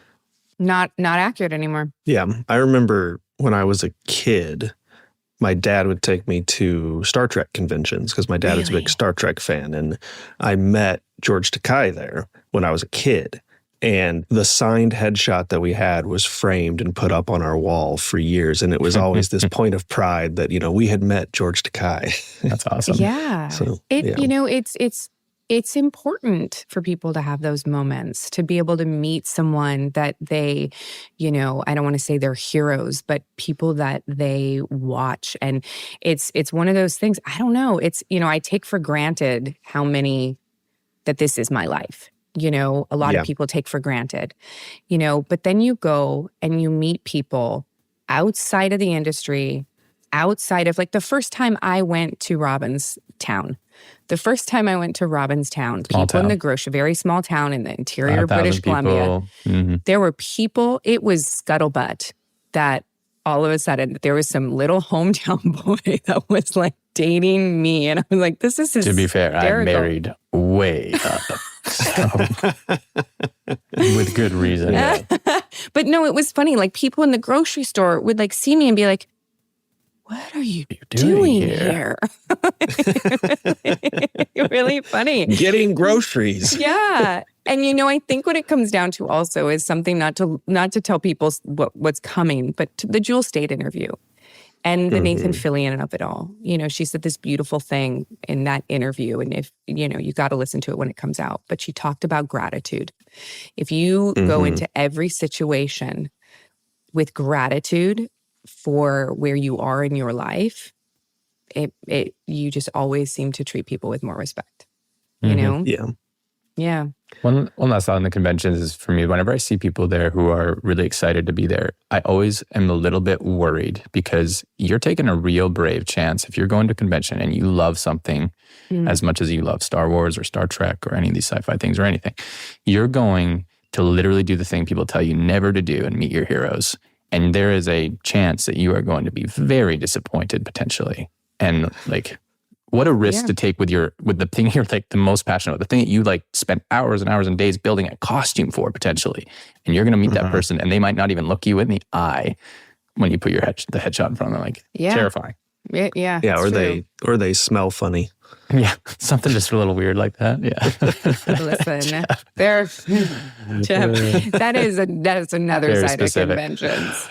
S1: Not accurate anymore.
S4: Yeah. I remember when I was a kid, my dad would take me to Star Trek conventions because my dad was a big Star Trek fan. And I met George Takei there when I was a kid. And the signed headshot that we had was framed and put up on our wall for years. And it was always this point of pride that, we had met George Takei.
S3: That's awesome.
S1: Yeah.
S4: So,
S1: it's important for people to have those moments, to be able to meet someone that they, I don't want to say they're heroes, but people that they watch. And it's one of those things, I don't know. It's, I take for granted that this is my life. A lot of people take for granted, but then you go and you meet people outside of the industry, outside of like the first time I went to Robinstown, people in the grocery, very small town in the interior of British Columbia, there were people, it was scuttlebutt that all of a sudden there was some little hometown boy that was like dating me. And I was like, this is hysterical.
S3: To be fair, I married way up. So, with good reason. Yeah.
S1: But no, it was funny. Like people in the grocery store would like see me and be like, what are you doing here? Really funny.
S4: Getting groceries.
S1: Yeah. And I think what it comes down to also is something not to tell people what's coming, but the Jewel State interview and the Nathan Fillion of it all. She said this beautiful thing in that interview, and if you got to listen to it when it comes out. But she talked about gratitude. If you go into every situation with gratitude for where you are in your life, you just always seem to treat people with more respect. Yeah.
S3: One last thought on the conventions is, for me, whenever I see people there who are really excited to be there, I always am a little bit worried, because you're taking a real brave chance. If you're going to a convention and you love something as much as you love Star Wars or Star Trek or any of these sci-fi things or anything, you're going to literally do the thing people tell you never to do and meet your heroes. And there is a chance that you are going to be very disappointed potentially. And like, what a risk to take with the thing you're like the most passionate about, the thing that you like spent hours and hours and days building a costume for potentially. And you're going to meet that person and they might not even look you in the eye when you put the headshot in front of them. Like, terrifying.
S1: Yeah.
S4: Or they smell funny.
S3: Yeah, something just a little weird like that. Yeah.
S1: Listen, that is another
S3: Very
S1: side
S3: specific.
S1: of conventions.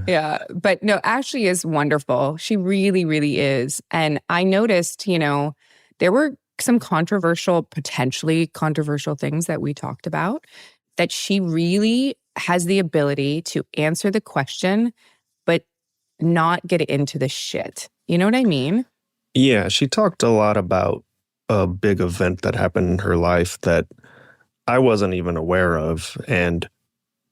S1: Yeah. But no, Ashley is wonderful. She really, really is. And I noticed, there were some potentially controversial things that we talked about, that she really has the ability to answer the question, but not get into the shit. You know what I mean?
S4: Yeah, she talked a lot about a big event that happened in her life that I wasn't even aware of, and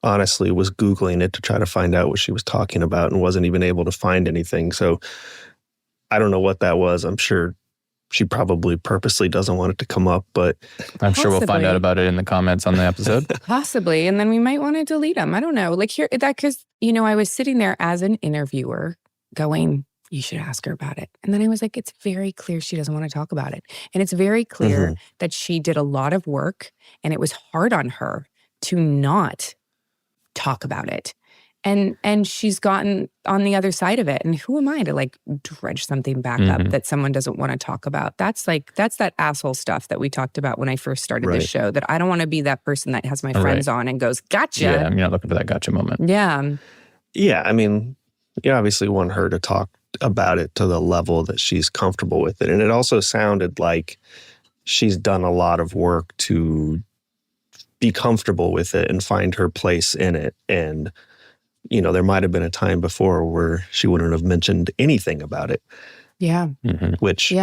S4: honestly was Googling it to try to find out what she was talking about and wasn't even able to find anything. So I don't know what that was. I'm sure she probably purposely doesn't want it to come up, but
S3: I'm sure we'll find out about it in the comments on the episode.
S1: Possibly. And then we might want to delete them. I don't know. Like because, I was sitting there as an interviewer going, you should ask her about it. And then I was like, it's very clear she doesn't want to talk about it. And it's very clear that she did a lot of work and it was hard on her to not talk about it. And she's gotten on the other side of it. And who am I to like dredge something back up that someone doesn't want to talk about? That's that asshole stuff that we talked about when I first started this show, that I don't want to be that person that has my friends on and goes, gotcha.
S3: Yeah, I'm not looking for that gotcha moment.
S1: Yeah.
S4: Yeah, I mean, you obviously want her to talk about it to the level that she's comfortable with it. And it also sounded like she's done a lot of work to be comfortable with it and find her place in it. And, there might have been a time before where she wouldn't have mentioned anything about it.
S1: Yeah.
S4: Which,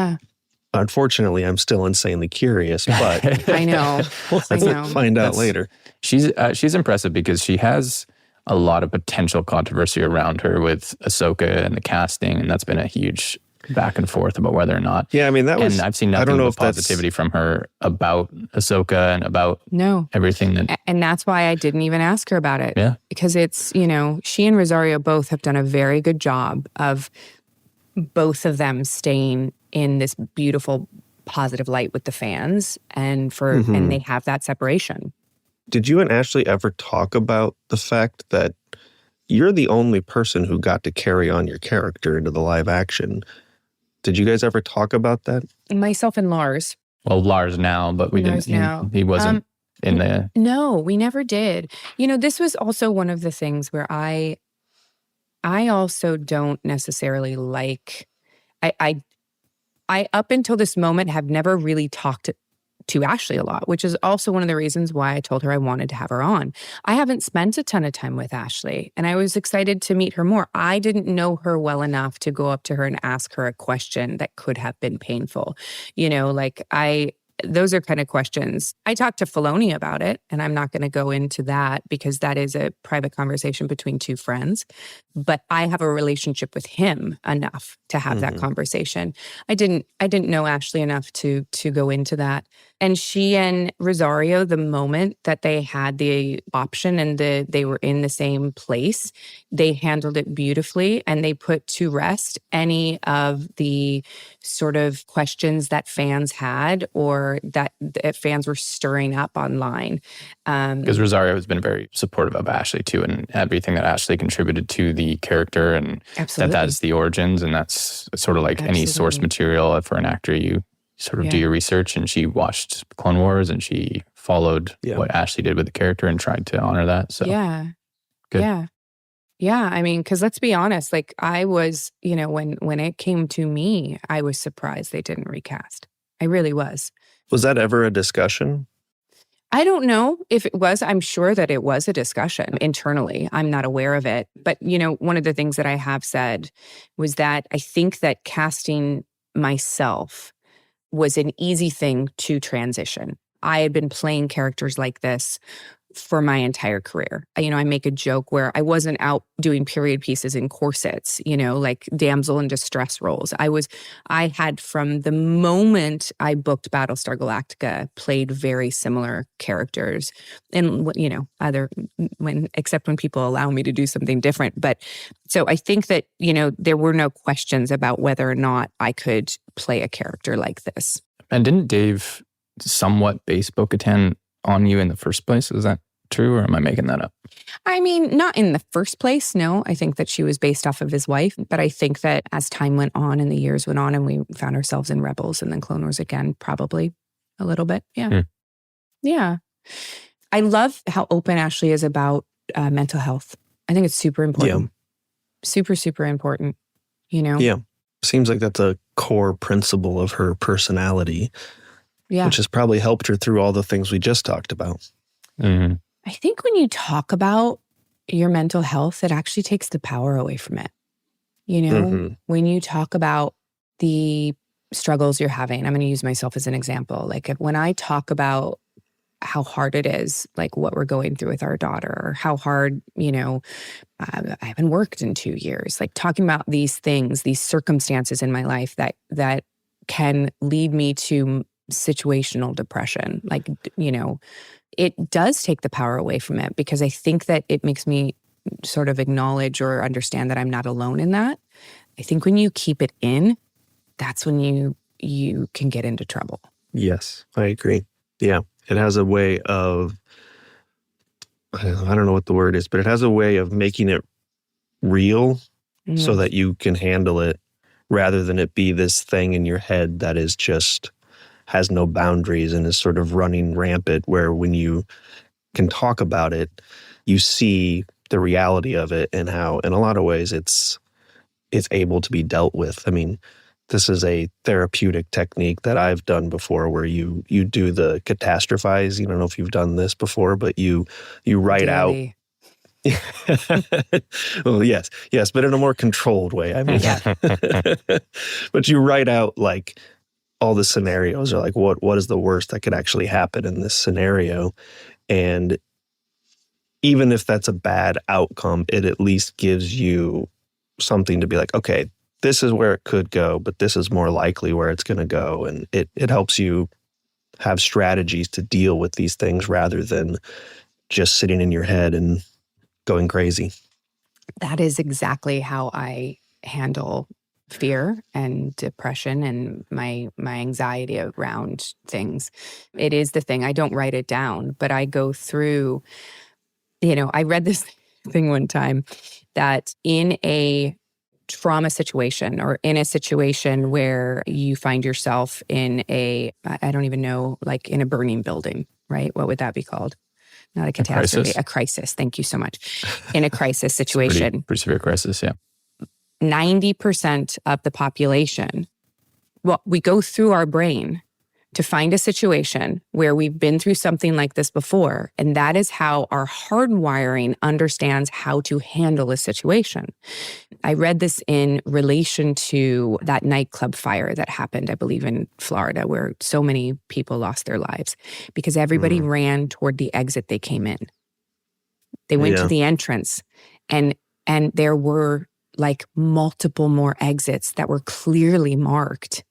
S4: unfortunately, I'm still insanely curious, but
S1: I know.
S4: Let's find out later.
S3: She's impressive because she has a lot of potential controversy around her with Ahsoka and the casting, and that's been a huge back and forth about whether or not.
S4: Yeah, I mean, and
S3: I've seen nothing but positivity from her about Ahsoka and about everything.
S1: And that's why I didn't even ask her about it.
S3: Yeah.
S1: Because it's, she and Rosario both have done a very good job of both of them staying in this beautiful, positive light with the fans, and and they have that separation.
S4: Did you and Ashley ever talk about the fact that you're the only person who got to carry on your character into the live action? Did you guys ever talk about that?
S1: Myself and Lars.
S3: Well, Lars now, but we didn't. He wasn't in the.
S1: No, we never did. This was also one of the things where I also don't necessarily like. I up until this moment have never really talked to Ashley a lot, which is also one of the reasons why I told her I wanted to have her on. I haven't spent a ton of time with Ashley, and I was excited to meet her more. I didn't know her well enough to go up to her and ask her a question that could have been painful. those are kind of questions. I talked to Filoni about it, and I'm not going to go into that because that is a private conversation between two friends. But I have a relationship with him enough to have that conversation. I didn't know Ashley enough to go into that. And she and Rosario, the moment that they had the option and they were in the same place, they handled it beautifully, and they put to rest any of the sort of questions that fans had or that fans were stirring up online.
S3: Because Rosario has been very supportive of Ashley too, and everything that Ashley contributed to the character, and that's the origins, and that's sort of like any source material for an actor. You sort of do your research, and she watched Clone Wars, and she followed what Ashley did with the character and tried to honor that. So good. Yeah, I mean, because let's be honest, like I was, when it came to me, I was surprised they didn't recast. I really was.
S4: Was that ever a discussion?
S1: I don't know if it was. I'm sure that it was a discussion internally. I'm not aware of it. But, one of the things that I have said was that I think that casting myself was an easy thing to transition. I had been playing characters like this for my entire career. I make a joke where I wasn't out doing period pieces in corsets, like damsel in distress roles. I had from the moment I booked Battlestar Galactica, played very similar characters. And, except when people allow me to do something different. But so I think that, there were no questions about whether or not I could play a character like this.
S3: And didn't Dave somewhat base bo-katan on you in the first place? Is that true, or am I making that up?
S1: I mean, not in the first place, no. I think that she was based off of his wife. But I think that as time went on and the years went on and we found ourselves in Rebels and then Clone Wars again, probably a little bit. Yeah. Yeah. I love how open Ashley is about mental health. I think it's super important. Super, super important,
S4: Yeah. Seems like that's a core principle of her personality. Yeah. Which has probably helped her through all the things we just talked about.
S3: Mm-hmm.
S1: I think when you talk about your mental health, it actually takes the power away from it. When you talk about the struggles you're having, I'm going to use myself as an example. Like when I talk about how hard it is, like what we're going through with our daughter, or how hard, I haven't worked in 2 years, like talking about these things, these circumstances in my life that can lead me to situational depression. Like, it does take the power away from it because I think that it makes me sort of acknowledge or understand that I'm not alone in that. I think when you keep it in, that's when you can get into trouble.
S4: Yes, I agree. Yeah. It has a way of, I don't know what the word is, but it has a way of making it real so that you can handle it rather than it be this thing in your head that is just has no boundaries and is sort of running rampant, where when you can talk about it, you see the reality of it and how, in a lot of ways, it's able to be dealt with. I mean, this is a therapeutic technique that I've done before where you do the catastrophize. You don't know if you've done this before, but you write out. Well, yes, but in a more controlled way. I mean, but you write out like all the scenarios, or like what is the worst that could actually happen in this scenario. And even if that's a bad outcome, it at least gives you something to be like, okay, this is where it could go, but this is more likely where it's going to go. And it helps you have strategies to deal with these things rather than just sitting in your head and going crazy.
S1: That is exactly how I handle fear and depression and my anxiety around things. It is the thing. I don't write it down, but I go through, I read this thing one time that in a trauma situation or in a situation where you find yourself in I don't even know, like in a burning building, right? What would that be called? Not a catastrophe, a crisis. Thank you so much. In a crisis situation.
S3: Pretty severe crisis, yeah.
S1: 90% of the population, we go through our brain to find a situation where we've been through something like this before. And that is how our hardwiring understands how to handle a situation. I read this in relation to that nightclub fire that happened, I believe, in Florida, where so many people lost their lives because everybody ran toward the exit they came in. They went to the entrance, and there were like multiple more exits that were clearly marked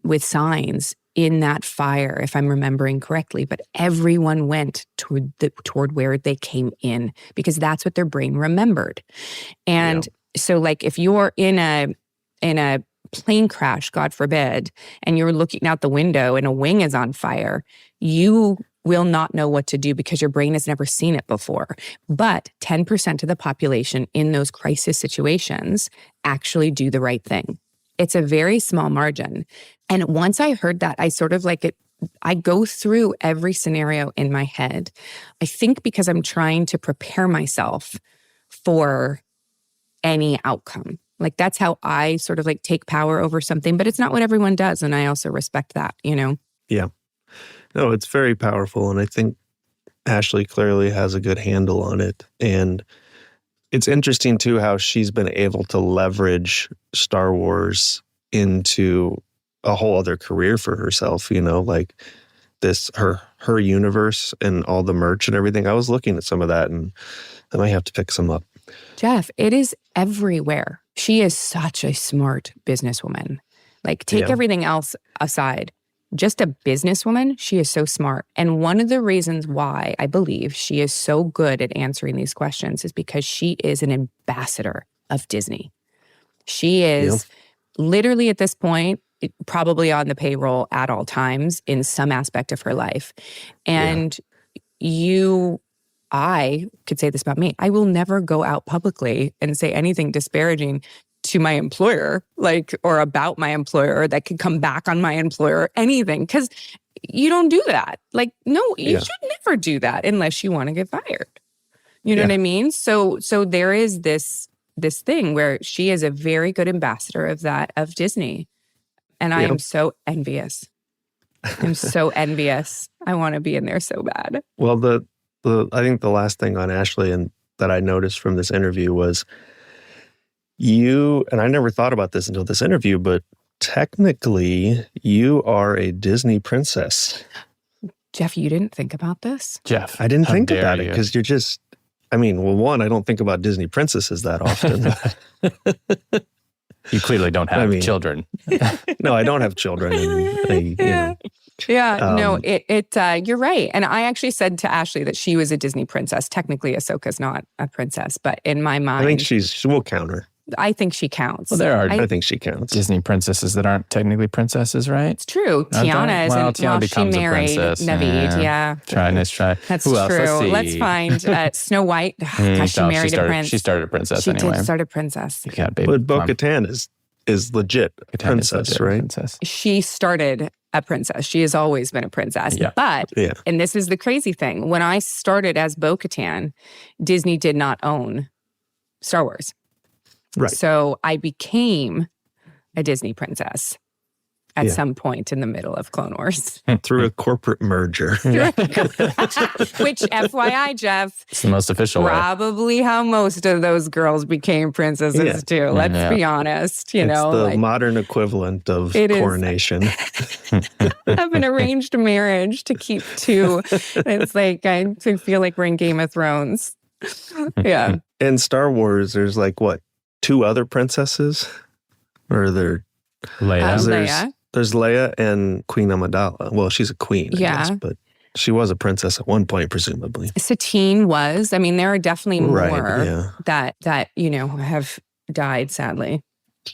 S1: with signs in that fire, if I'm remembering correctly. But everyone went toward where they came in because that's what their brain remembered. And so, like, if you're in a plane crash, God forbid, and you're looking out the window and a wing is on fire, you will not know what to do because your brain has never seen it before. But 10% of the population in those crisis situations actually do the right thing. It's a very small margin. And once I heard that, I sort of like it. I go through every scenario in my head. I think because I'm trying to prepare myself for any outcome. Like that's how I sort of like take power over something, but it's not what everyone does. And I also respect that, you know?
S4: Yeah. No, it's very powerful. And I think Ashley clearly has a good handle on it. And it's interesting too how she's been able to leverage Star Wars into a whole other career for herself, you know, like this, her universe and all the merch and everything. I was looking at some of that and I might have to pick some up.
S1: Jeff, it is everywhere. She is such a smart businesswoman. Like take everything else aside. Just a businesswoman, she is so smart. And one of the reasons why I believe she is so good at answering these questions is because she is an ambassador of Disney. She is literally at this point, probably on the payroll at all times in some aspect of her life. And I could say this about me. I will never go out publicly and say anything disparaging to my employer, like, or about my employer that could come back on my employer, anything. Because you don't do that. Like, no, you should never do that unless you want to get fired. You know what I mean? So there is this thing where she is a very good ambassador of Disney. And I am so envious. I'm so envious. I want to be in there so bad.
S4: Well, I think the last thing on Ashley and that I noticed from this interview was and I never thought about this until this interview, but technically you are a Disney princess.
S1: Jeff, you didn't think about this?
S3: Jeff,
S4: I didn't think about it because you're just, I mean, well, one, I don't think about Disney princesses that often.
S3: You clearly don't have children.
S4: No, I don't have children.
S1: No, you're right. And I actually said to Ashley that she was a Disney princess. Technically, Ahsoka's not a princess, but in my mind,
S4: I think we'll count her.
S1: I think she counts.
S3: Well,
S4: I think she counts.
S3: Disney princesses that aren't technically princesses, right?
S1: It's true. Tiana isn't.
S3: Tiana becomes
S1: she married
S3: a princess.
S1: Naveed.
S3: Nice try.
S1: That's
S3: Who else?
S1: true.
S3: Let's
S1: find Snow White. Gosh, she married a prince.
S3: She started a princess
S1: she
S3: anyway.
S1: Did start a princess.
S4: But bo-katan is legit princess, right?
S3: Princess.
S1: She started a princess. She has always been a princess. Yeah. But, and this is the crazy thing, when I started as bo-katan, Disney did not own Star Wars.
S4: Right.
S1: So I became a Disney princess at some point in the middle of Clone Wars.
S4: Through a corporate merger.
S1: Which, FYI, Jeff,
S3: it's the most official
S1: probably way. How most of those girls became princesses too. Let's be honest. It's
S4: the modern equivalent of coronation.
S1: Have an arranged marriage to keep two. It's like, I feel like we're in Game of Thrones. Yeah.
S4: In Star Wars, there's like, what? 2 other princesses? Or there?
S1: Leia.
S4: There's Leia and Queen Amidala. Well, she's a queen, I guess, but she was a princess at one point, presumably.
S1: Satine was. I mean, there are definitely more that have died, sadly.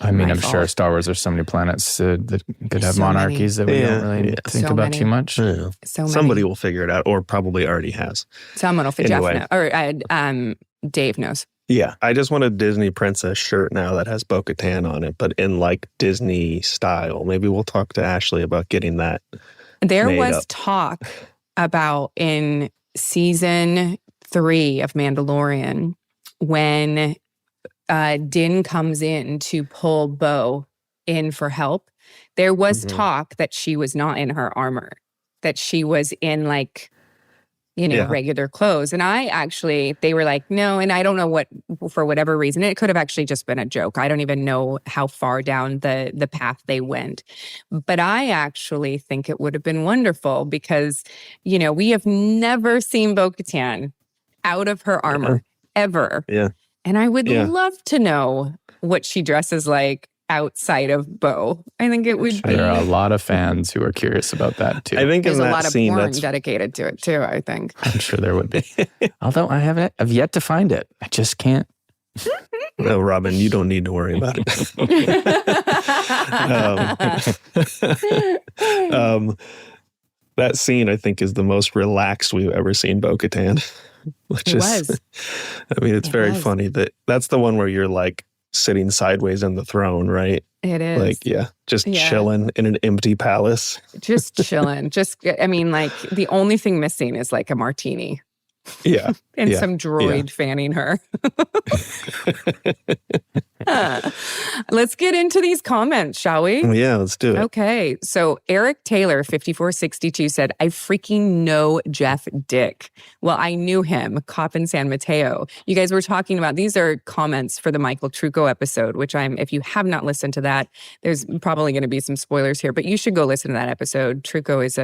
S3: I mean, I'm sure Star Wars, there's so many planets that could have monarchies that we don't really think about too much.
S4: Yeah. Somebody will figure it out, or probably already has.
S1: Someone will figure it out. Or Dave knows.
S4: Yeah, I just want a Disney princess shirt now that has bo-katan on it, but in like Disney style. Maybe we'll talk to Ashley about getting that.
S1: There was talk about in season 3 of Mandalorian when Din comes in to pull Bo in for help. There was talk that she was not in her armor, that she was in like regular clothes. And they were like, no. And I don't know for whatever reason, it could have actually just been a joke. I don't even know how far down the path they went. But I actually think it would have been wonderful because, we have never seen bo-katan out of her armor ever.
S4: Yeah.
S1: And I would love to know what she dresses like outside of Bo. I think it would be.
S3: There are a lot of fans who are curious about that too.
S4: I think
S1: there's
S4: in
S1: a
S4: that
S1: lot of
S4: scene
S1: porn dedicated to it too, I think.
S3: I'm sure there would be. Although I've yet to find it. I just can't.
S4: No, Robin, you don't need to worry about it. That scene, I think, is the most relaxed we've ever seen Bo-Katan. Which is, I mean, it's very funny that's the one where you're like sitting sideways on the throne, right?
S1: It is.
S4: Like, just chilling in an empty palace.
S1: Just chilling. The only thing missing is like a martini.
S4: Yeah.
S1: And some droid fanning her. Let's get into these comments, shall we?
S4: Yeah, let's do it.
S1: Okay. So Eric Taylor, 5462, said, I freaking know Jeff Dick. Well, I knew him, cop in San Mateo. You guys were talking about, these are comments for the Michael Trucco episode, which if you have not listened to that, there's probably going to be some spoilers here, but you should go listen to that episode. Trucco is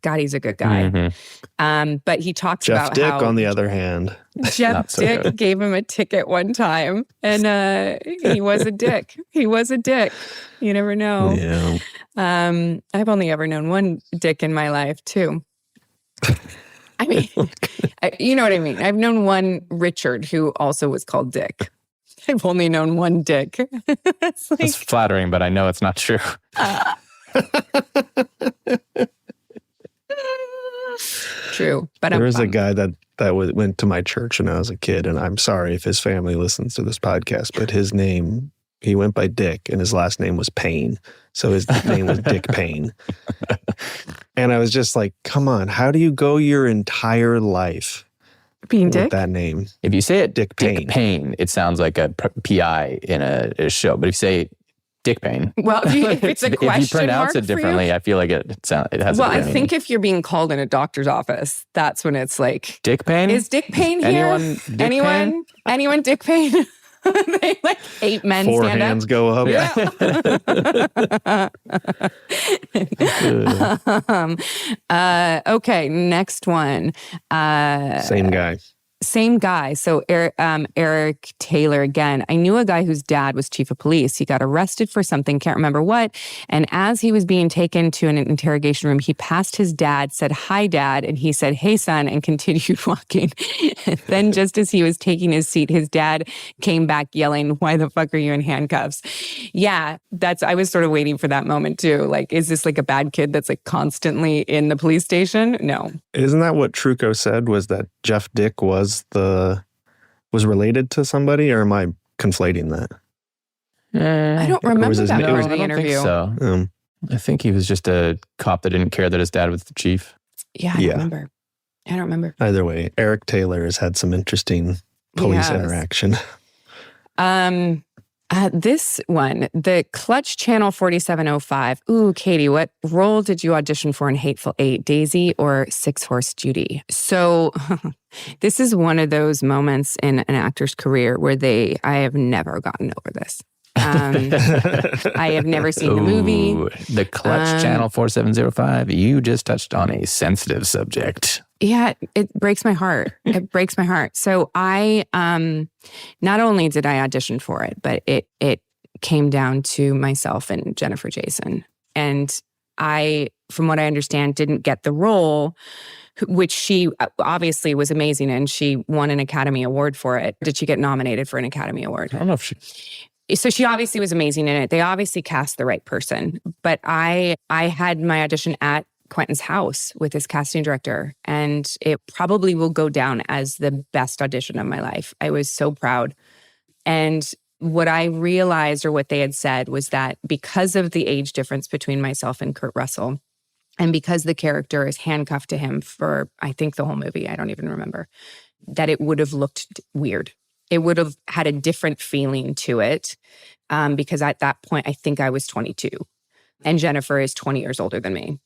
S1: God, he's a good guy.
S3: Mm-hmm.
S1: But he talks
S4: Jeff
S1: about
S4: Dick,
S1: how
S4: on the other hand,
S1: Jeff Dick gave him a ticket one time, and he was a dick. He was a dick. You never know.
S4: Yeah.
S1: I've only ever known one dick in my life, too. I mean, you know what I mean. I've known one Richard who also was called Dick. I've only known one Dick.
S3: It's flattering, but I know it's not true.
S1: True, but
S4: there was a guy that went to my church when I was a kid, and I'm sorry if his family listens to this podcast, but his name, he went by Dick, and his last name was Payne, so his name was Dick Payne. And I was just like, come on, how do you go your entire life
S1: being Dick?
S4: With that name?
S3: If you say it
S4: Dick Payne,
S3: it sounds like a PI in a show, but if you say Dick Payne.
S1: Well, if it's a question
S3: if you pronounce it differently, I feel like it has.
S1: Well, I think if you're being called in a doctor's office, that's when it's like
S3: Dick Payne.
S1: Is Dick Payne here? Anyone Dick Payne? They like 8 men
S4: 4
S1: stand
S4: hands
S1: up.
S4: go up.
S1: Yeah. Okay, next one.
S4: Same guy.
S1: Same guy. So Eric Taylor again. I knew a guy whose dad was chief of police. He got arrested for something, can't remember what. And as he was being taken to an interrogation room, he passed his dad, said, "Hi, Dad." And he said, "Hey, son," and continued walking. Then just as he was taking his seat, his dad came back yelling, "Why the fuck are you in handcuffs?" Yeah, I was sort of waiting for that moment too. Like, is this like a bad kid that's like constantly in the police station? No.
S4: Isn't that what Trucco said, was that Jeff Dick was related to somebody, or am I conflating that?
S1: I don't remember that part of the
S3: I don't
S1: interview.
S3: Think so. I think he was just a cop that didn't care that his dad was the chief.
S1: Yeah, I don't remember.
S4: Either way, Eric Taylor has had some interesting police interaction.
S1: This one, the Clutch Channel 4705. Ooh, Katie, what role did you audition for in Hateful Eight, Daisy or Six Horse Judy? So this is one of those moments in an actor's career where I have never gotten over this. I have never seen the movie.
S3: The Clutch Channel 4705. You just touched on a sensitive subject.
S1: Yeah, it breaks my heart. It breaks my heart. So I, not only did I audition for it, but it came down to myself and Jennifer Jason. And I, from what I understand, didn't get the role, which she obviously was amazing, and she won an Academy Award for it. Did she get nominated for an Academy Award?
S3: I don't know if she...
S1: So she obviously was amazing in it. They obviously cast the right person. But I had my audition at Quentin's house with his casting director, and it probably will go down as the best audition of my life. I was so proud. And what I realized, or what they had said, was that because of the age difference between myself and Kurt Russell, and because the character is handcuffed to him for, I think, the whole movie, I don't even remember, that it would have looked weird. It would have had a different feeling to it, because at that point, I think I was 22, and Jennifer is 20 years older than me.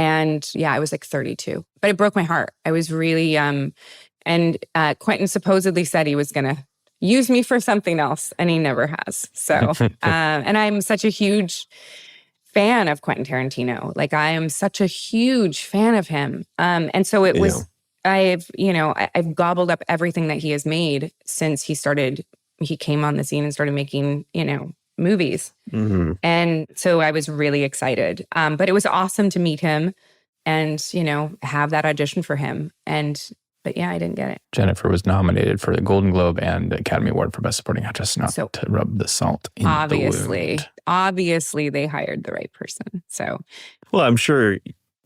S1: And yeah, I was like 32, but it broke my heart. I was really, and Quentin supposedly said he was going to use me for something else, and he never has. So, and I'm such a huge fan of Quentin Tarantino. Like, I am such a huge fan of him. And so it was, I've gobbled up everything that he has made since he came on the scene and started making, movies.
S4: Mm-hmm.
S1: And so I was really excited. But it was awesome to meet him and, have that audition for him. But yeah, I didn't get it.
S3: Jennifer was nominated for the Golden Globe and the Academy Award for Best Supporting Actress, not to rub the salt in the wound.
S1: Obviously, they hired the right person. So,
S4: well, I'm sure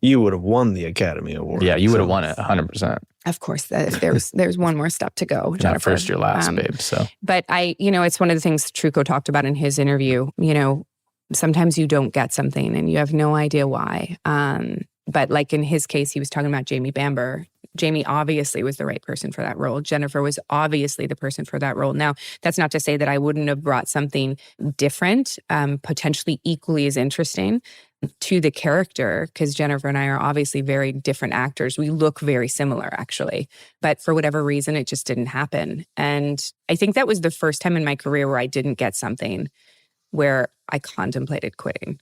S4: you would have won the Academy Award.
S3: Yeah, you would have won it 100%.
S1: Of course, there's one more step to go, Jennifer.
S3: Not first, your last, babe. So,
S1: but it's one of the things Trucco talked about in his interview. Sometimes you don't get something and you have no idea why. But like in his case, he was talking about Jamie Bamber. Jamie obviously was the right person for that role. Jennifer was obviously the person for that role. Now, that's not to say that I wouldn't have brought something different, potentially equally as interesting to the character, because Jennifer and I are obviously very different actors. We look very similar, actually. But for whatever reason, it just didn't happen. And I think that was the first time in my career where I didn't get something where I contemplated quitting.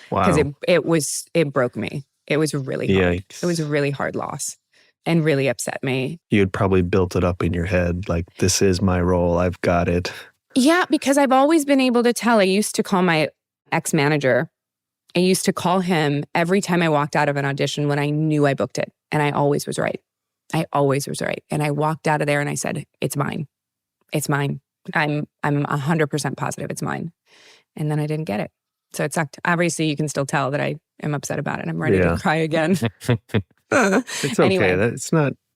S4: Wow.
S1: Because it broke me. It was really hard.
S4: Yikes.
S1: It was a really hard loss and really upset me.
S4: You had probably built it up in your head, like, this is my role. I've got it.
S1: Yeah, because I've always been able to tell. I used to call my ex-manager. I used to call him every time I walked out of an audition when I knew I booked it. And I always was right. I always was right. And I walked out of there and I said, it's mine. It's mine. I'm 100% positive it's mine. And then I didn't get it. So it sucked. Obviously, you can still tell that I am upset about it. I'm ready to cry again.
S4: It's okay.
S1: Anyway.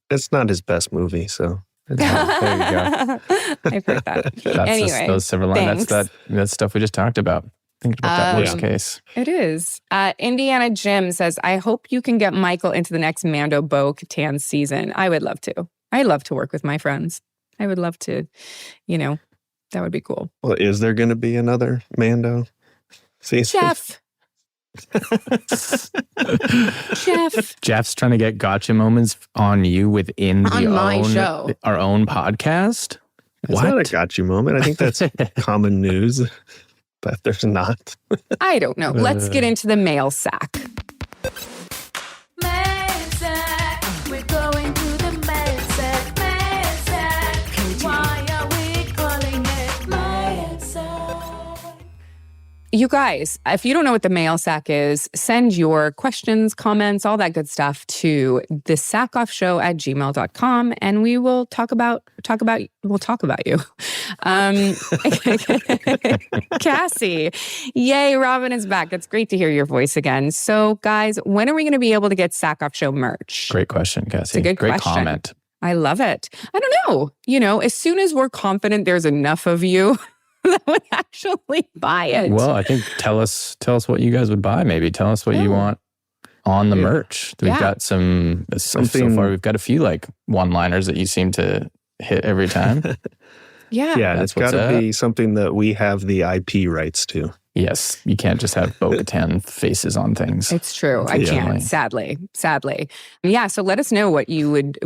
S4: It's not his best movie, so.
S3: There you go.
S1: I've heard that.
S3: That's
S1: Anyway,
S3: those silver lines. That's stuff we just talked about. Think about that worst case.
S1: It is. Indiana Jim says, I hope you can get Michael into the next Mando bo-katan season. I would love to. I love to work with my friends. I would love to, that would be cool.
S4: Well, is there going to be another Mando season?
S3: Jeff's trying to get gotcha moments on you within our own podcast.
S4: It's not a gotcha moment. I think that's common news, but there's not.
S1: I don't know. Let's get into the Mailsack.
S5: Mailsack, we're going to the Mailsack. Mailsack, why are we calling it Mailsack?
S1: You guys, if you don't know what the Mailsack is, send your questions, comments, all that good stuff to the sackoffshow@gmail.com, and we will talk about you. Cassie, yay, Robin is back. It's great to hear your voice again. So guys, when are we going to be able to get Sackhoff Show merch?
S3: Great question, Cassie.
S1: It's a good
S3: Great
S1: question.
S3: comment.
S1: I love it. I don't know. As soon as we're confident there's enough of you that would actually buy it.
S3: Well, I think tell us what you guys would buy. Maybe tell us what you want on the merch. We've got something so far. We've got a few like one-liners that you seem to hit every time.
S1: Yeah,
S4: it's got to be something that we have the IP rights to.
S3: Yes, you can't just have bo-katan faces on things.
S1: It's true. I can't. Sadly. Yeah. So let us know what you would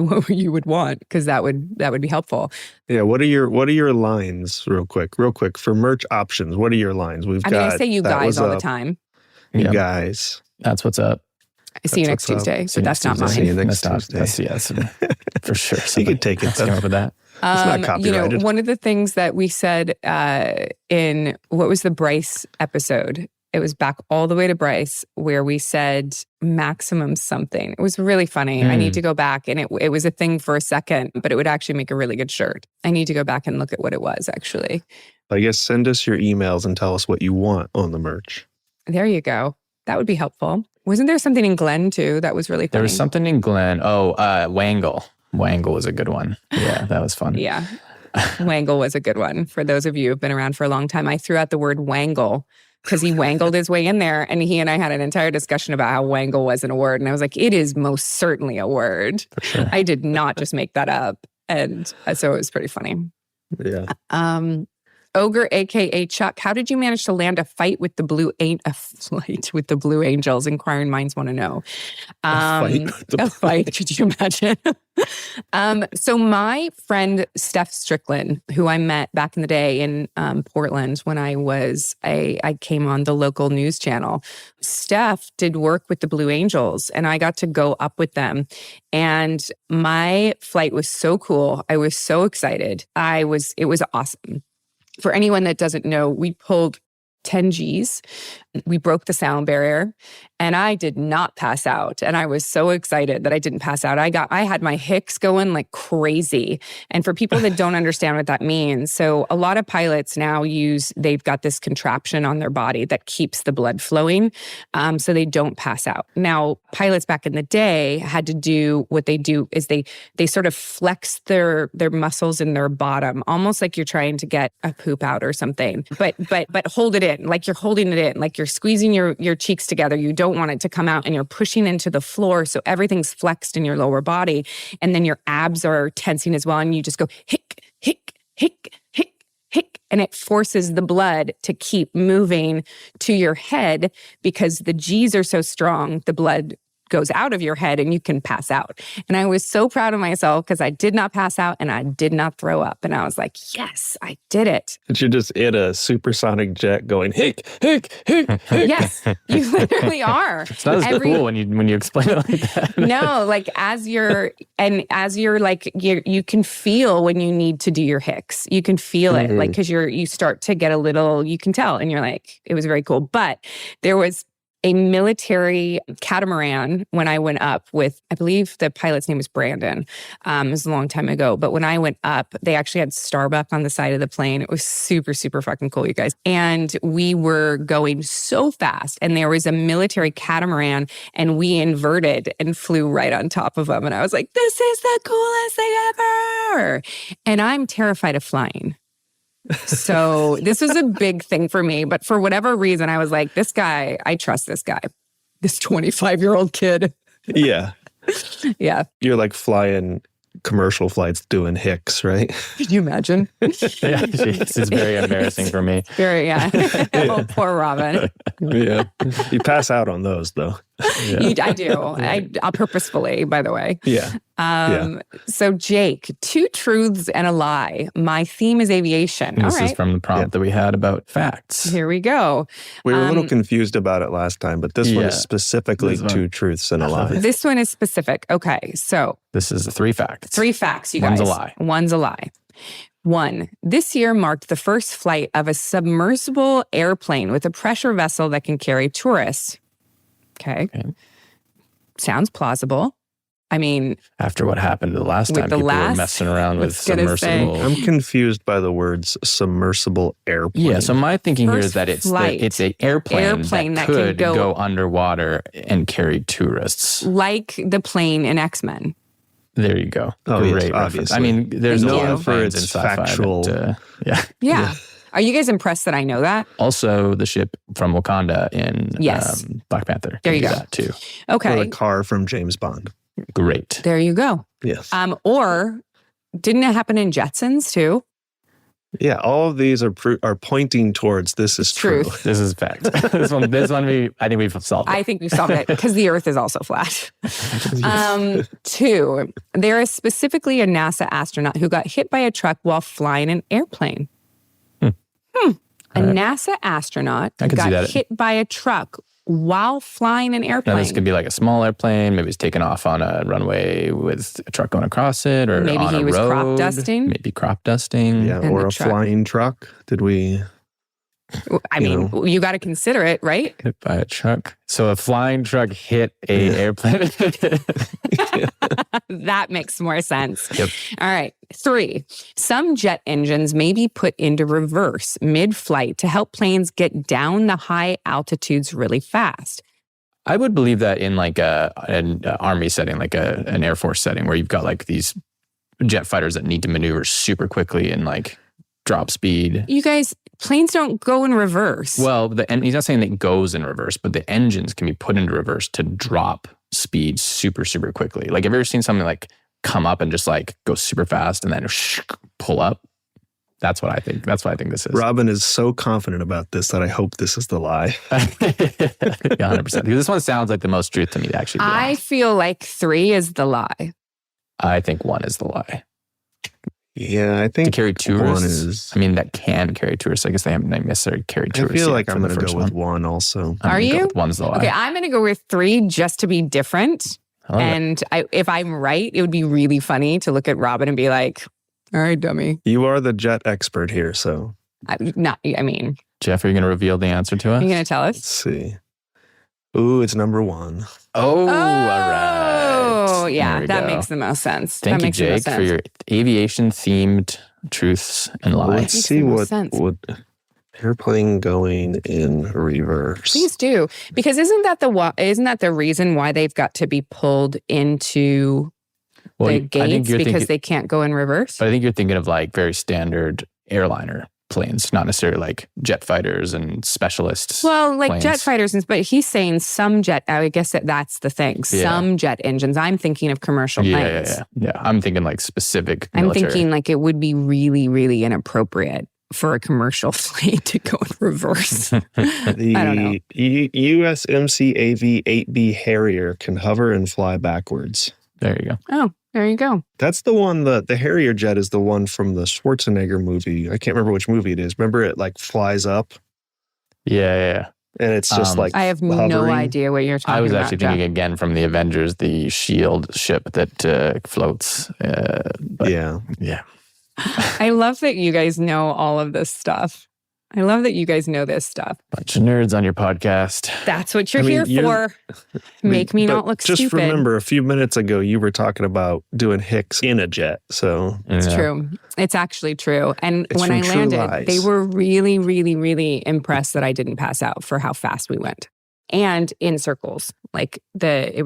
S1: want, because that would be helpful.
S4: Yeah. What are your lines, real quick for merch options? What are your lines?
S1: I say you guys all the time.
S4: You guys.
S3: That's what's up.
S1: I see you next Tuesday, but that's not mine.
S4: See you next Tuesday.
S3: Yes, for sure.
S4: You could take it.
S3: Come up with that.
S4: It's not copyrighted.
S1: One of the things that we said in what was the Bryce episode? It was back all the way to Bryce, where we said maximum something. It was really funny. I need to go back, and it was a thing for a second, but it would actually make a really good shirt. I need to go back and look at what it was, actually.
S4: I guess send us your emails and tell us what you want on the merch.
S1: There you go. That would be helpful. Wasn't there something in Glenn, too, that was really funny?
S3: There was something in Glenn. Wangle. Wangle was a good one. Yeah, that was fun.
S1: Yeah. Wangle was a good one. For those of you who've been around for a long time, I threw out the word wangle because he wangled his way in there, and he and I had an entire discussion about how wangle wasn't a word. And I was like, it is most certainly a word.
S3: For sure.
S1: I did not just make that up. And so it was pretty funny.
S4: Yeah.
S1: Ogre, aka Chuck, how did you manage to land a flight with the Blue Angels? Inquiring minds want to know. A fight. Could you imagine? So my friend Steph Strickland, who I met back in the day in Portland when I came on the local news channel. Steph did work with the Blue Angels, and I got to go up with them. And my flight was so cool. I was so excited. It was awesome. For anyone that doesn't know, we pulled 10 Gs. We broke the sound barrier, and I did not pass out. And I was so excited that I didn't pass out. I had my hicks going like crazy. And for people that don't understand what that means, so a lot of pilots now they've got this contraption on their body that keeps the blood flowing, so they don't pass out. Now, pilots back in the day had to do what they do is they sort of flex their muscles in their bottom, almost like you're trying to get a poop out or something, but hold it in, like you're holding it in, like you're squeezing your cheeks together. You don't want it to come out, and you're pushing into the floor. So everything's flexed in your lower body. And then your abs are tensing as well. And you just go hick, hick, hick, hick, hick. And it forces the blood to keep moving to your head because the G's are so strong. The blood goes out of your head and you can pass out. And I was so proud of myself because I did not pass out and I did not throw up. And I was like, yes, I did it.
S4: But you're just in a supersonic jet going, hick, hick, hick, hick.
S1: Yes, you literally are.
S3: It's not as cool when you explain it like that.
S1: No, like as you're like, you can feel when you need to do your hicks. You can feel it, like, because you start to get a little, you can tell, and you're like, it was very cool. But there was a military catamaran when I went up with, I believe the pilot's name was Brandon. It was a long time ago. But when I went up, they actually had Starbucks on the side of the plane. It was super, super fucking cool, you guys. And we were going so fast. And there was a military catamaran, and we inverted and flew right on top of them. And I was like, this is the coolest thing ever. And I'm terrified of flying. So this was a big thing for me. But for whatever reason, I was like, this guy, I trust this guy, this 25-year-old kid.
S4: Yeah.
S1: Yeah.
S4: You're like flying commercial flights doing hicks, right?
S1: Could you imagine?
S3: Yeah, it's very embarrassing for me.
S1: Very, yeah. Oh, poor Robin.
S4: Yeah. You pass out on those, though.
S1: Yeah. I do. I'll purposefully, by the way.
S4: Yeah.
S1: So Jake, 2 truths and a lie. My theme is aviation.
S3: This is from the prompt that we had about facts.
S1: Here we go.
S4: We were a little confused about it last time, but this one is specifically
S3: This one.
S4: 2 truths and a lie.
S1: This one is specific. Okay, so.
S3: This is 3 facts.
S1: 3 facts, you guys.
S3: One's a lie.
S1: One's a lie. 1, this year marked the first flight of a submersible airplane with a pressure vessel that can carry tourists. Okay. Sounds plausible. I mean,
S3: after what happened the last time, people were messing around with submersible.
S4: I'm confused by the words submersible airplane.
S3: Yeah, so my thinking here is that it's an airplane that could go underwater and carry tourists.
S1: Like the plane in X-Men.
S3: There you go.
S4: Oh,
S3: great
S4: yes,
S3: reference.
S4: obviously.
S3: I mean, there's no
S4: for its factual.
S1: Yeah. Are you guys impressed that I know that?
S3: Also, the ship from Wakanda in Black Panther.
S1: There you go.
S3: That too.
S1: Okay.
S4: Or the car from James Bond.
S3: Great.
S1: There you go.
S4: Yes.
S1: Or didn't it happen in Jetsons too?
S4: Yeah, all of these are pointing towards this is true.
S3: This is fact. this one I think we've solved it.
S1: I think we've solved it because the Earth is also flat. 2, there is specifically a NASA astronaut who got hit by a truck while flying an airplane. A NASA astronaut got hit by a truck while flying an airplane.
S3: Now, this could be like a small airplane. Maybe it's taken off on a runway with a truck going across it, or
S1: maybe
S3: on
S1: he
S3: a
S1: was
S3: road.
S1: crop dusting.
S3: Maybe crop dusting.
S4: Yeah, or a flying truck. Did we?
S1: I mean, you got to consider it, right?
S3: Hit by a truck. So a flying truck hit a airplane.
S1: That makes more sense.
S3: Yep.
S1: All right. 3, some jet engines may be put into reverse mid-flight to help planes get down the high altitudes really fast.
S3: I would believe that in like an army setting, like an Air Force setting, where you've got like these jet fighters that need to maneuver super quickly and like drop speed.
S1: You guys, planes don't go in reverse.
S3: Well, he's not saying that it goes in reverse, but the engines can be put into reverse to drop speed super, super quickly. Like, have you ever seen something like come up and just like go super fast and then pull up? That's what I think. That's what I think this is.
S4: Robin is so confident about this that I hope this is the lie.
S3: 100%. Because this one sounds like the most truth to me, actually. To be
S1: I
S3: honest.
S1: feel like 3 is the lie.
S3: I think 1 is the lie.
S4: Yeah, I think
S3: To carry tourists.
S4: one is.
S3: I mean, that can carry tourists. I guess they haven't necessarily carried
S4: I
S3: tourists.
S4: feel
S3: yet
S4: like
S3: for
S4: I'm
S3: the
S4: going to
S3: first
S4: go with
S3: one.
S4: 1 also.
S3: I'm
S1: Are
S3: gonna go
S1: you?
S3: with 1's the lie.
S1: Okay, I'm going to go with 3 just to be different.
S3: I love it.
S1: And if I'm right, it would be really funny to look at Robin and be like, all right, dummy.
S4: You are the jet expert here, so
S1: I mean,
S3: Jeff, are you going to reveal the answer to us?
S1: are you going to tell
S4: let's
S1: us?
S4: see. Ooh, it's number 1.
S3: Oh, all right.
S1: Oh, yeah,
S3: There we
S1: that
S3: go.
S1: makes the most sense.
S3: Thank
S1: that
S3: you,
S1: makes the most
S3: Jake, for
S1: sense.
S3: your aviation-themed truths and lies.
S4: Let's
S1: Makes
S4: see
S1: the most
S4: what
S1: sense.
S4: would airplane going in reverse.
S1: Please do, because isn't that the reason why they've got to be pulled into the
S3: I think
S1: gates
S3: you're
S1: because
S3: thinking,
S1: they can't go in reverse?
S3: but I think you're thinking of like very standard airliner planes, not necessarily like jet fighters and specialists.
S1: Well, like jet
S3: planes.
S1: fighters, but he's saying some jet. I guess that's the thing.
S3: Yeah.
S1: Some jet engines. I'm thinking of commercial planes.
S3: Yeah. I'm thinking like specific
S1: I'm
S3: military.
S1: thinking like it would be really, really inappropriate for a commercial plane to go in reverse. I don't know.
S4: The USMC AV 8B Harrier can hover and fly backwards.
S3: There you go.
S1: Oh, there you go.
S4: That's the one, the Harrier jet is the one from the Schwarzenegger movie. I can't remember which movie it is. Remember it like flies up
S3: Yeah.
S4: and it's just like
S1: I have no
S4: hovering?
S1: idea what you're talking about.
S3: I was actually
S1: Jeff.
S3: thinking again from the Avengers, the shield ship that floats. But
S4: Yeah.
S3: yeah.
S1: I love that you guys know all of this stuff. I love that you guys know this stuff.
S3: Bunch of nerds on your podcast.
S1: That's what you're
S4: I mean,
S1: here
S4: you're-
S1: for. Make me
S4: But
S1: not look
S4: just
S1: stupid.
S4: remember, a few minutes ago, you were talking about doing Hicks in a jet. So
S1: It's
S3: Yeah.
S1: true. It's actually true. And
S4: It's
S1: when
S4: from
S1: I
S4: True
S1: landed,
S4: Lies.
S1: they were really, really, really impressed that I didn't pass out for how fast we went. And in circles. It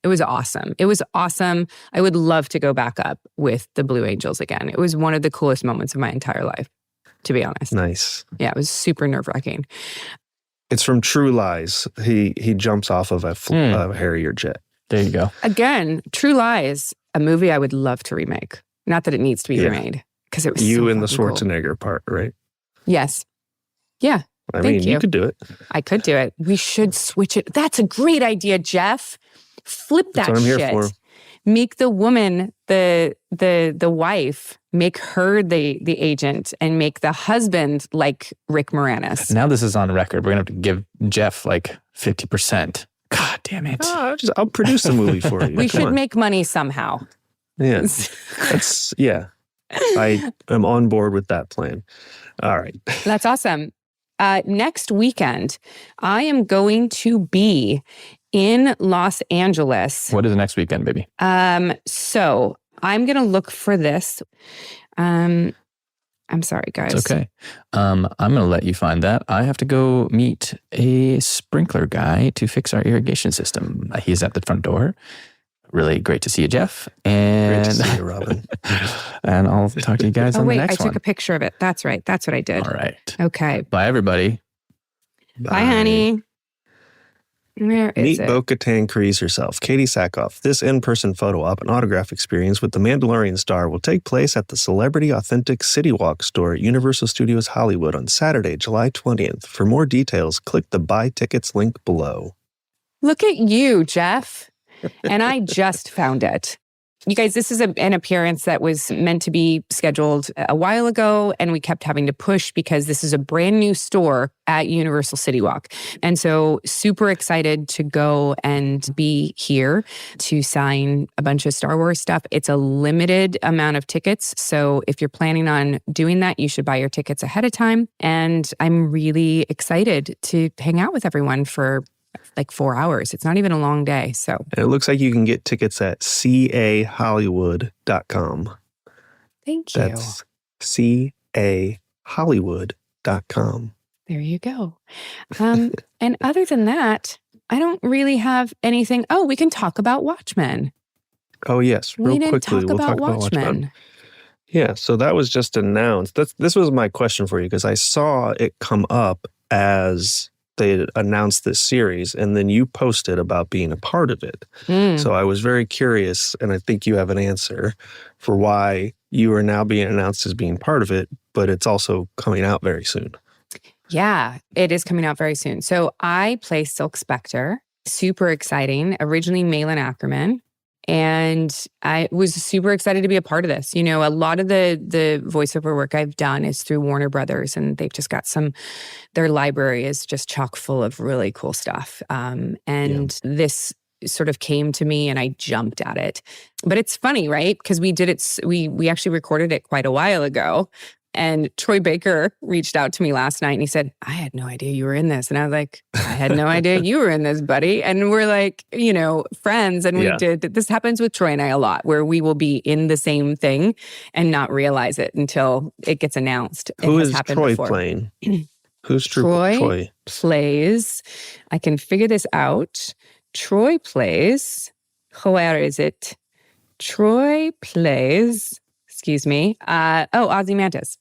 S1: was awesome. It was awesome. I would love to go back up with the Blue Angels again. It was one of the coolest moments of my entire life, to be honest.
S4: nice.
S1: Yeah, it was super nerve-wracking.
S4: It's from True Lies. He jumps off of a Harrier jet.
S3: There you go.
S1: Again, True Lies, a movie I would love to remake. Not that it needs to be
S4: Yeah.
S1: remade, because it was
S4: You
S1: so
S4: in the
S1: fucking cool.
S4: Schwarzenegger part, right?
S1: Yes. Yeah,
S4: I
S1: Thank
S4: mean,
S1: you.
S4: you could do it.
S1: I could do it. We should switch it. That's a great idea, Jeff. Flip
S4: That's
S1: that
S4: what I'm
S1: shit.
S4: here for.
S1: Make the woman the wife. Make her the agent, and make the husband like Rick Moranis.
S3: Now this is on record. We're going to have to give Jeff like 50%. God damn it.
S4: I'll produce the movie for you.
S1: We
S4: Come
S1: should
S4: on.
S1: make money somehow.
S4: Yeah. I am on board with that plan. All right.
S1: That's awesome. Next weekend, I am going to be in Los Angeles.
S3: What is next weekend, baby?
S1: So I'm going to look for this. I'm sorry, guys.
S3: It's okay. I'm going to let you find that. I have to go meet a sprinkler guy to fix our irrigation system. He's at the front door. Really great to see you, Jeff. And,
S4: Great to see you, Robin.
S3: and I'll talk to you guys
S1: Oh,
S3: on
S1: wait,
S3: the
S1: I
S3: next
S1: took
S3: one.
S1: a picture of it. That's right. That's what I did.
S3: All right.
S1: Okay.
S3: Bye, everybody.
S1: Bye, honey. Where is
S4: Meet
S1: it?
S4: bo-katan Kryze herself, Katee Sackhoff. This in-person photo op and autograph experience with the Mandalorian star will take place at the Celebrity Authentic City Walk store at Universal Studios Hollywood on Saturday, July 20th. For more details, click the buy tickets link below.
S1: Look at you, Jeff. And I just found it. You guys, this is an appearance that was meant to be scheduled a while ago, and we kept having to push because this is a brand new store at Universal City Walk. And so super excited to go and be here to sign a bunch of Star Wars stuff. It's a limited amount of tickets. So if you're planning on doing that, you should buy your tickets ahead of time. And I'm really excited to hang out with everyone for like 4 hours. It's not even a long day. So
S4: And it looks like you can get tickets at cahollywood.com.
S1: thank you.
S4: That's cahollywood.com.
S1: There you go. And other than that, I don't really have anything. Oh, we can talk about Watchmen.
S4: Oh, yes.
S1: We
S4: Real
S1: didn't
S4: quickly,
S1: talk
S4: we'll
S1: about
S4: talk about
S1: Watchmen.
S4: Watchmen. Yeah, so that was just announced. This was my question for you because I saw it come up as they had announced this series, and then you posted about being a part of it.
S1: Mm.
S4: So I was very curious, and I think you have an answer for why you are now being announced as being part of it, but it's also coming out very soon.
S1: Yeah, it is coming out very soon. So I play Silk Spectre. Super exciting. Originally Malin Ackerman. And I was super excited to be a part of this. You know, a lot of the voiceover work I've done is through Warner Brothers, and they've just got their library is just chock full of really cool stuff. This sort of came to me and I jumped at it. But it's funny, right? Because we actually recorded it quite a while ago. And Troy Baker reached out to me last night and he said, I had no idea you were in this. And I was like, I had no idea you were in this, buddy. And we're like, you know, friends. And this happens with Troy and I a lot, where we will be in the same thing and not realize it until it gets announced.
S4: Who is Troy playing? Who's Troy?
S1: Plays, I can figure this out. Troy plays, where is it? Troy plays, excuse me, Ozymandias.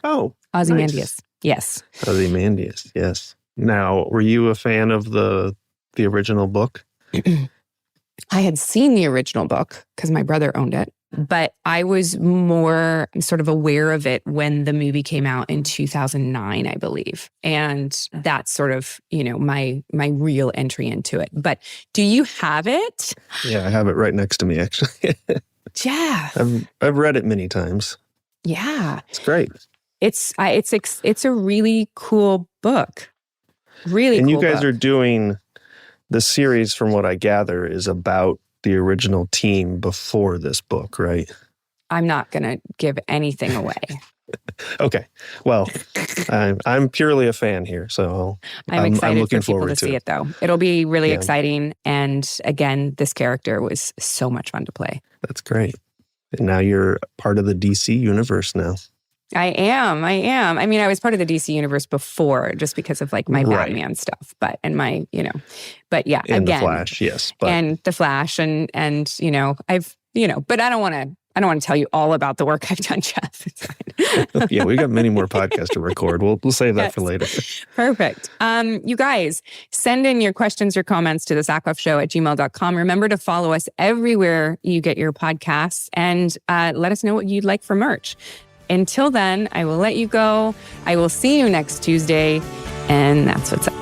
S4: Oh,
S1: Ozymandias. Yes.
S4: Ozymandias, yes. Now, were you a fan of the original book?
S1: I had seen the original book because my brother owned it, but I was more sort of aware of it when the movie came out in 2009, I believe. And that's sort of, you know, my real entry into it. But do you have it?
S4: Yeah, I have it right next to me, actually.
S1: Yeah.
S4: I've read it many times.
S1: Yeah.
S4: It's great.
S1: It's a really cool book. Really cool.
S4: And you guys
S1: book.
S4: are doing the series, from what I gather, is about the original team before this book, right?
S1: I'm not going to give anything away.
S4: Okay. Well, I'm purely a fan here, so
S1: I'm excited
S4: looking
S1: for people
S4: forward
S1: to see it, though. It'll be really exciting. And again, this character was so much fun to play.
S4: That's great. And now you're part of the DC universe now.
S1: I am. I mean, I was part of the DC universe before, just because of like my Batman stuff, but yeah,
S4: and
S1: again,
S4: the Flash, yes,
S1: and the Flash, and but I don't want to tell you all about the work I've done, Jeff. It's fine.
S4: Yeah, we got many more podcasts to record. We'll save that for later.
S1: Perfect. You guys, send in your questions or comments to the sackhoffshow@gmail.com. Remember to follow us everywhere you get your podcasts, and let us know what you'd like for merch. Until then, I will let you go. I will see you next Tuesday, and that's what's up.